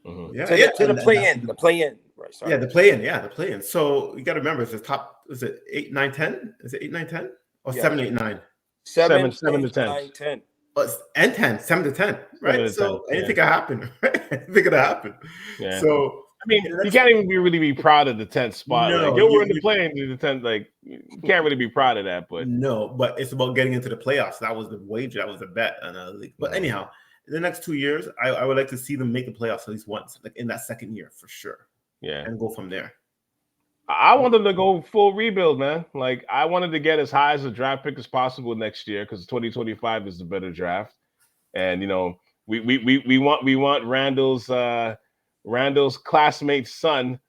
Mm-hmm.
To the play-in. Right, sorry.
Yeah, the play-in. So you got to remember, it's the top. Is it 8, 9, 10? Is it 8, 9, 10? Or 7, 8, 9?
7
to 10.
9, 10.
And 10, 7 to 10, right? So anything can happen, right? Anything can happen.
Yeah.
So
I mean, you can't even really be proud of the 10th spot.
No,
like we're in the play-in to the 10th. Like you can't really be proud of that. But
but it's about getting into the playoffs. That was the wager. That was the bet. But anyhow, in the next 2 years, I would like to see them make the playoffs at least once, like in that second year for sure.
Yeah,
and go from there.
I want them to go full rebuild, man. Like I wanted to get as high as a draft pick as possible next year because 2025 is the better draft, and we want Randall's classmate's son,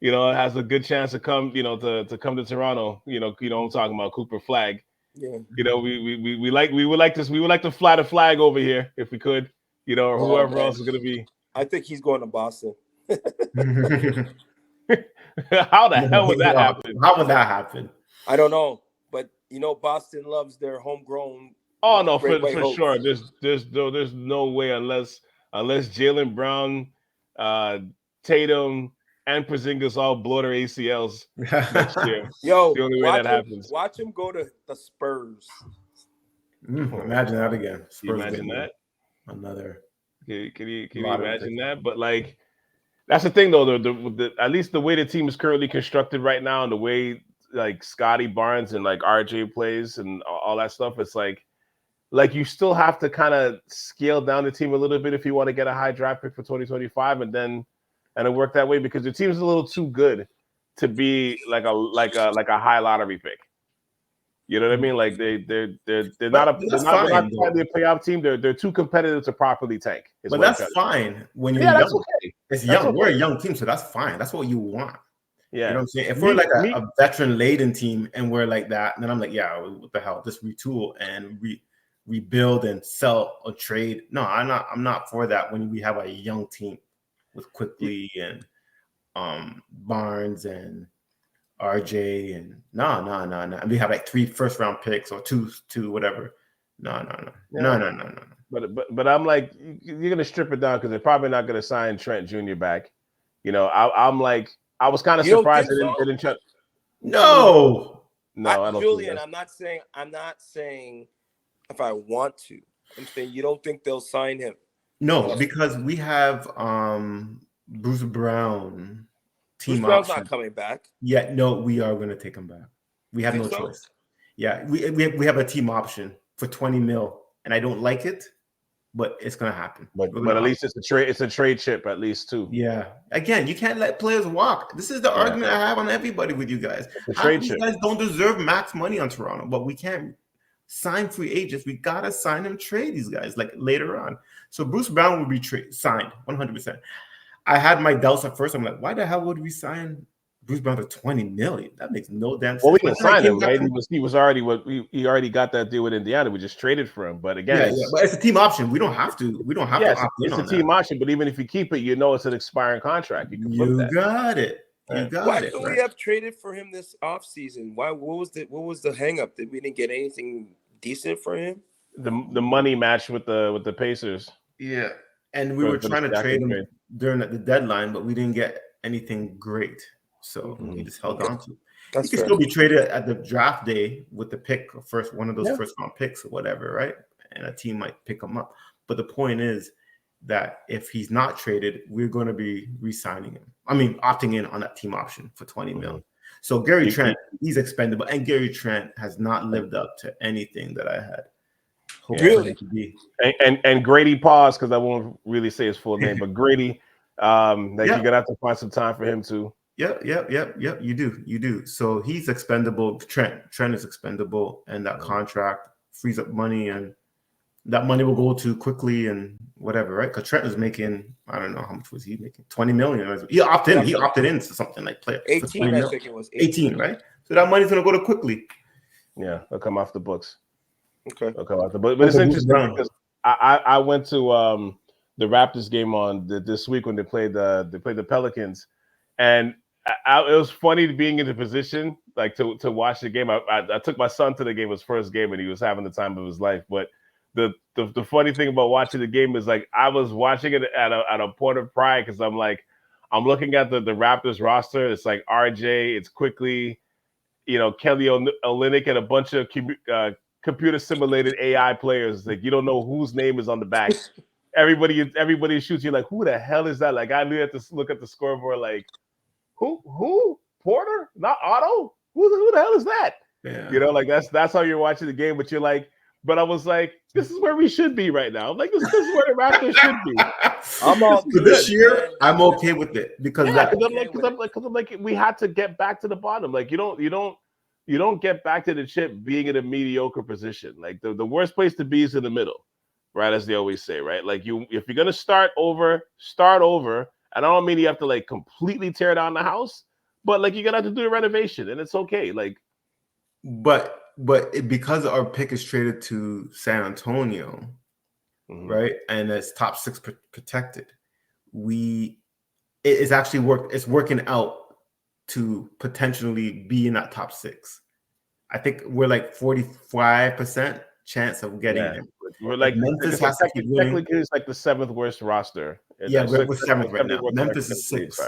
has a good chance to come, to come to Toronto. I'm talking about Cooper Flag.
Yeah.
We would like to fly the flag over here if we could, or whoever else is gonna be.
I think he's going to Boston.
How the hell would that happen?
How would that happen?
I don't know, but Boston loves their homegrown.
Oh no, for sure. There's no way unless Jaylen Brown, Tatum, and Porzingis all blow their ACLs next year.
Yo,
the only way that happens.
Watch him go to the Spurs.
Imagine that again.
Spurs, can you imagine that?
Another.
Can you imagine that? But like, that's the thing though. The at least the way the team is currently constructed right now, and the way like Scottie Barnes and like RJ plays and all that stuff, it's like you still have to kind of scale down the team a little bit if you want to get a high draft pick for 2025, and it work that way because the team's a little too good to be like a high lottery pick. You know what I mean? Like they're not a playoff team. They're too competitive to properly tank.
But that's fine when you're young. That's okay. It's young. Okay. We're a young team, so that's fine. That's what you want.
Yeah.
You know what I'm saying? If we're like a veteran-laden team and we're like that, then I'm like, yeah, what the hell? Just retool and rebuild and sell or trade. No, I'm not for that when we have a young team with Quickley and Barnes and RJ and no. And we have like 3 first-round picks or two whatever. No. But
I'm like, you're gonna strip it down because they're probably not gonna sign Trent Jr. back. I'm like, I was kind of surprised they didn't try.
No,
I don't.
Julian, I'm not saying if I want to. I'm saying you don't think they'll sign him.
No, because we have Bruce Brown team
Bruce Brown's
option.
not coming back.
Yeah, no, we are going to take him back. We have no choice. Yeah, we have a team option for 20 mil, and I don't like it, but it's going to happen.
But at least it's a trade. It's a trade chip at least too.
Yeah. Again, you can't let players walk. This is the argument I have on everybody with you guys. These guys don't deserve max money on Toronto, but we can't sign free agents. We gotta sign and trade these guys like later on. So Bruce Brown will be signed 100%. I had my doubts at first. I'm like, why the hell would we sign Bruce Brown for 20 million? That makes no damn sense.
Well, we didn't sign him, right? He was already he already got that deal with Indiana. We just traded for him. But again,
but it's a team option. We don't have to. We don't have to.
It's a team option. But even if you keep it, you know it's an expiring contract. You
got it. You got
Why
it.
couldn't we have traded for him this offseason? Why? What was the hang up? That we didn't get anything decent for him?
The money matched with the Pacers.
Yeah, and we were trying to trade him during the deadline, but we didn't get anything great, so we just held on to. He could still be traded at the draft day with the pick, one of those first round picks or whatever, right? And a team might pick him up. But the point is that if he's not traded, we're going to be re-signing him. I mean, opting in on that team option for 20 million. So Gary Trent, he's expendable, and Gary Trent has not lived up to anything that I had.
Really?
And Grady Pause, because I won't really say his full name, but Grady, you're gonna have to find some time for him too.
Yep. You do. So he's expendable. Trent is expendable, and that contract frees up money, and that money will go to Quickley and whatever, right? Because Trent was making, I don't know how much was he making, 20 million. He opted in to something like play
18. I think it was
18, right? So that money's gonna go to Quickley.
Yeah, it'll come off the books.
Okay.
But it's interesting because I went to the Raptors game on this week when they played the Pelicans, and it was funny being in the position like to watch the game. I took my son to the game, his first game, and he was having the time of his life. But the funny thing about watching the game is like I was watching it at a point of pride because I'm looking at the Raptors roster. It's like RJ, it's Quickley, Kelly Olynyk, and a bunch of computer simulated AI players. Like you don't know whose name is on the back. Everybody shoots. You're like, who the hell is that? Like I had to look at the scoreboard. Like who Porter? Not Otto? Who the hell is that?
Yeah.
Like that's how you're watching the game. But you're like, but I was like, this is where we should be right now. I'm like, this is where the Raptors should be.
This year, I'm okay with it because
I'm like, we had to get back to the bottom. Like you don't get back to the chip being in a mediocre position. Like the worst place to be is in the middle, right? As they always say, right? Like if you're gonna start over. And I don't mean you have to like completely tear down the house, but like you're gonna have to do a renovation, and it's okay. Like,
but because our pick is traded to San Antonio, right, and it's top 6 protected, it's actually it's working out to potentially be in that top 6. I think we're like 45% chance of getting it.
We're like Memphis has to keep winning. Technically, it's like the 7th worst roster.
Yeah, we're 7th right now. Memphis is 6.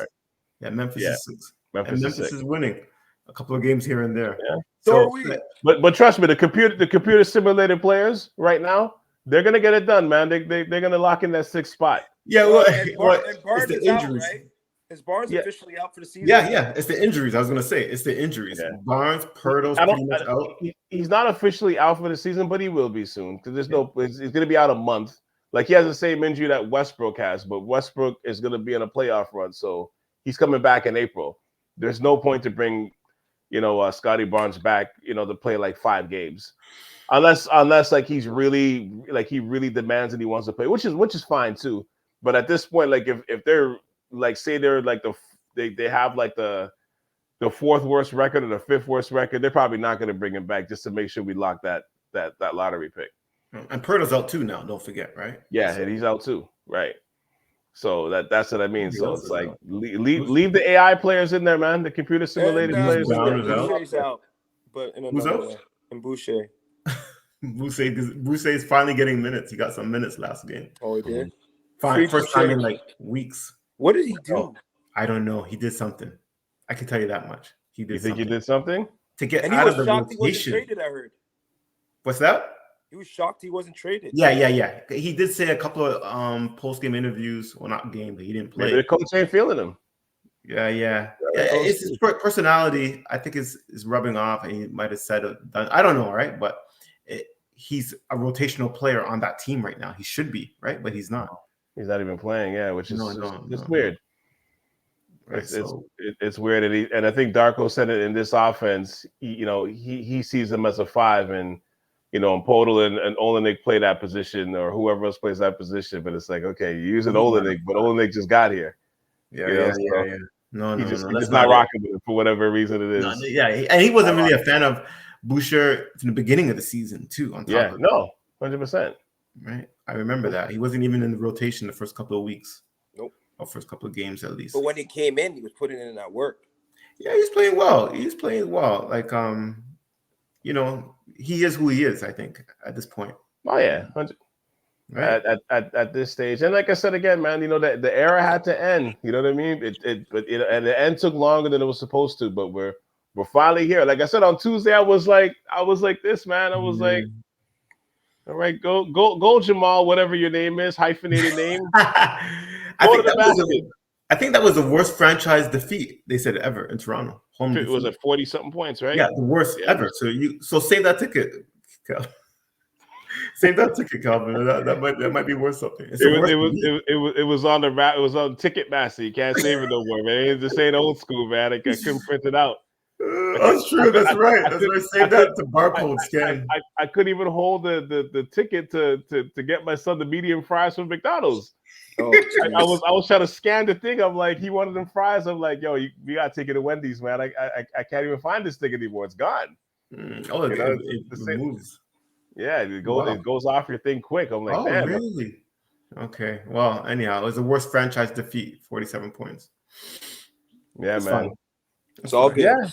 Yeah, Memphis is 6. Memphis is winning a couple of games here and there.
Yeah.
So are we.
But trust me, the computer simulated players right now, they're gonna get it done, man. They're gonna lock in that 6th spot.
Yeah,
and Barnes is injuries. Out, right? Is Barnes officially out for the season?
Yeah. It's the injuries. I was gonna say it's the injuries. Yeah. Barnes, Pirtle's pretty much out.
He's not officially out for the season, but he will be soon because he's gonna be out a month. Like he has the same injury that Westbrook has, but Westbrook is gonna be in a playoff run, so he's coming back in April. There's no point to bring, Scottie Barnes back, to play like 5 games, unless like he really demands and he wants to play, which is fine too. But at this point, like if they're like say they're like they have like the 4th worst record or the 5th worst record, they're probably not going to bring him back just to make sure we lock that lottery pick.
And Pirtle's out too now. Don't forget, right?
Yeah, and he's out too, right? So that's what I mean. So it's like leave the AI players in there, man. The computer simulated players.
Boucher's out, but in another way. And Boucher.
Boucher is finally getting minutes. He got some minutes last game.
Oh, he did?
Fine, first time in like weeks.
What did he do?
I don't know. He did something. I can tell you that much. He did.
You think he did something
to get
and
out
of the rotation?
He wasn't traded, I heard. What's that?
He was shocked he wasn't traded.
Yeah. He did say a couple of post-game interviews, well, not game, but he didn't play.
Maybe the coach ain't feeling him.
Yeah. It's his personality, I think, is rubbing off, and he might have said it. Done. I don't know, right? But he's a rotational player on that team right now. He should be, right? But he's not.
He's not even playing, which is just weird.
Right,
it's weird, and I think Darko said it in this offense. He sees him as a 5, and Podol and Olenek play that position, or whoever else plays that position. But it's like, okay, you're using Olenek, but Olenek just got here.
Yeah. No,
he's just not rocking with it for whatever reason it is.
No, and he wasn't really a fan of Boucher from the beginning of the season too. On top of
100%.
Right, I remember that he wasn't even in the rotation the first couple of weeks.
Nope.
Or first couple of games at least.
But when he came in, he was putting in that work.
Yeah, he's playing well. Like, he is who he is, I think, at this point.
Oh yeah, 100. Right. At this stage, and like I said again, man, the era had to end. You know what I mean? And the end took longer than it was supposed to. But we're finally here. Like I said on Tuesday, I was like this, man. I was like, all right, go Jamal, whatever your name is, hyphenated name.
I think that was the worst franchise defeat they said ever in Toronto.
It was at 40-something points, right?
Yeah, the worst ever. So save that ticket, Cal. Save that ticket, Calvin. That might be worth something.
It was on Ticketmaster. You can't save it no more, man. This ain't old school, man. I couldn't print it out.
That's true. That's right. Save that to barcode scan.
I couldn't even hold the ticket to get my son the medium fries from McDonald's. Oh, I was trying to scan the thing. I'm like, he wanted them fries. I'm like, yo, we gotta take it to Wendy's, man. I can't even find this thing anymore. It's gone.
It moves.
Yeah, it goes off your thing quick. I'm like, damn.
Really? Okay. Well, anyhow, it was the worst franchise defeat. 47 points.
Yeah,
it's
man.
Fun.
It's all good.
Yeah.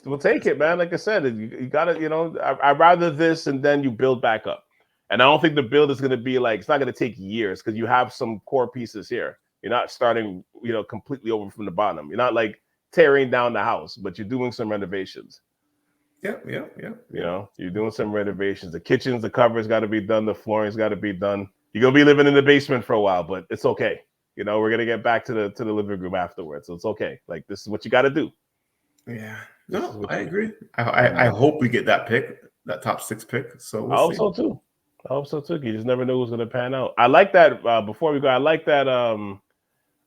We'll take it, man. Like I said, you gotta, I'd rather this and then you build back up. And I don't think the build is going to be like, it's not going to take years because you have some core pieces here. You're not starting, completely over from the bottom. You're not like tearing down the house, but you're doing some renovations.
Yeah.
You're doing some renovations. The kitchens, the covers got to be done. The flooring's got to be done. You're going to be living in the basement for a while, but it's okay. We're going to get back to the living room afterwards. So it's okay. Like, this is what you got to do.
Yeah. No, I agree. I hope we get that pick, that top 6 pick. So
I hope so too. You just never know who's going to pan out. I like that. Before we go, I like that. I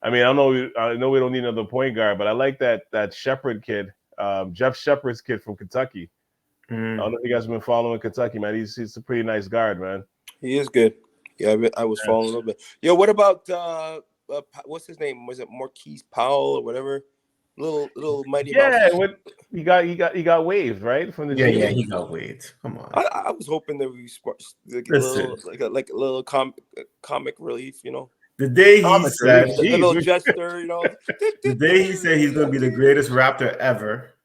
know we don't need another point guard, but I like that Shepherd kid, Jeff Shepherd's kid from Kentucky. I don't know if you guys have been following Kentucky, man. He's a pretty nice guard, man.
He is good. Yeah, I was following a little bit. Yo, what about what's his name? Was it Marquise Powell or whatever? Little mighty.
Yeah, he got waived, right? From the
team. Yeah, he got waived. Come on.
I was hoping that we like a little comic relief,
The day he said,
a little gesture,
The day he said he's going to be the greatest Raptor ever,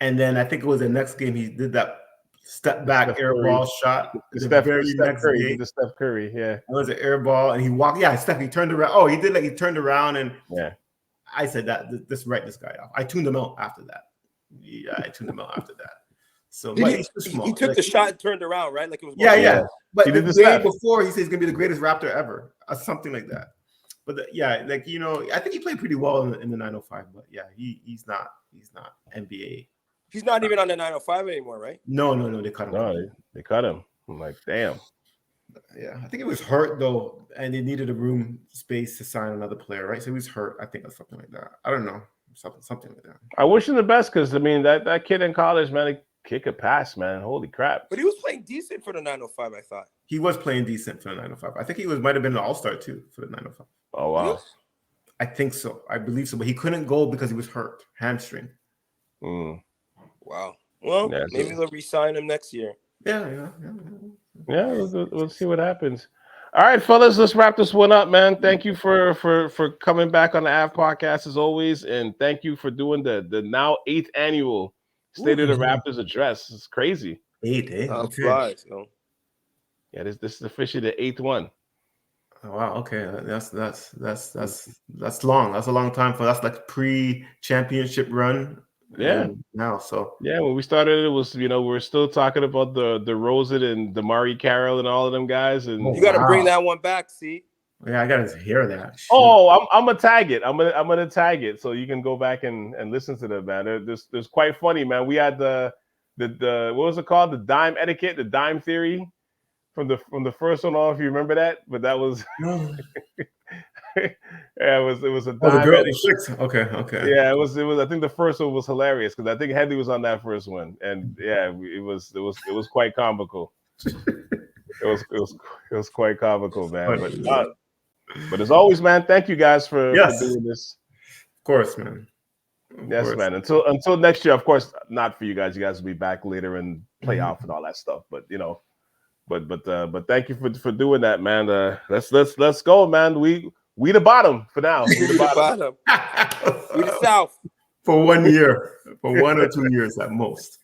and then I think it was the next game he did that step back air ball shot.
Steph Curry, yeah.
It was an air ball, and he walked. Yeah, Steph. He turned around. Oh, he did he turned around and
yeah.
I said that this write this guy off. I tuned him out after that. Yeah, I tuned him out after that. So
he took the shot and turned around, right? Like it was.
Yeah. But
he did
the day before, he says he's gonna be the greatest Raptor ever, or something like that. But I think he played pretty well in the 905. But yeah, he's not NBA.
He's not even on the 905 anymore, right?
No, they cut him.
No, they cut him. I'm like, damn.
Yeah, I think he was hurt though, and they needed a room space to sign another player, right? So he was hurt. I think or something like that. I don't know, something like that.
I wish him the best because that kid in college, man, he kick a pass, man. Holy crap!
But he was playing decent for the 905. I thought
he was playing decent for the 905. I think he might have been an all-star too for the 905.
Oh wow!
Yes.
I think so. I believe so, but he couldn't go because he was hurt, hamstring.
Wow. Well, maybe they'll re-sign him next year.
Yeah.
We'll see what happens. All right, fellas, let's wrap this one up, man. Thank you for coming back on the Ave Podcast as always, and thank you for doing the now 8th annual State of the Raptors Address. It's crazy.
8, eh?
Okay.
Yeah, this is officially the 8th one.
Oh, wow. Okay, that's long. That's a long time for that's like pre-championship run
Yeah.
And now, so
yeah, when we started, it was we were still talking about the DeRozan and Damari Carroll and all of them guys, and
You got to bring that one back. See.
yeah, I gotta hear that. Shoot.
Oh, I'm gonna tag it. I'm gonna tag it so you can go back and listen to that, man. There's quite funny, man. We had the what was it called? The dime etiquette, the dime theory from the first one. I don't know if you remember that, but that was yeah, it was a dime.
Oh, the girl, okay.
Yeah, it was. I think the first one was hilarious because I think Headley was on that first one, and yeah, it was quite comical. It was quite comical, man. But as always, man, thank you guys for doing this.
Of course, man.
Yes, man. Until next year, of course, not for you guys. You guys will be back later and playoff and all that stuff. But but thank you for doing that, man. Let's go, man. We the bottom for now. We the bottom.
We the South
for 1 year, for 1 or 2 years at most.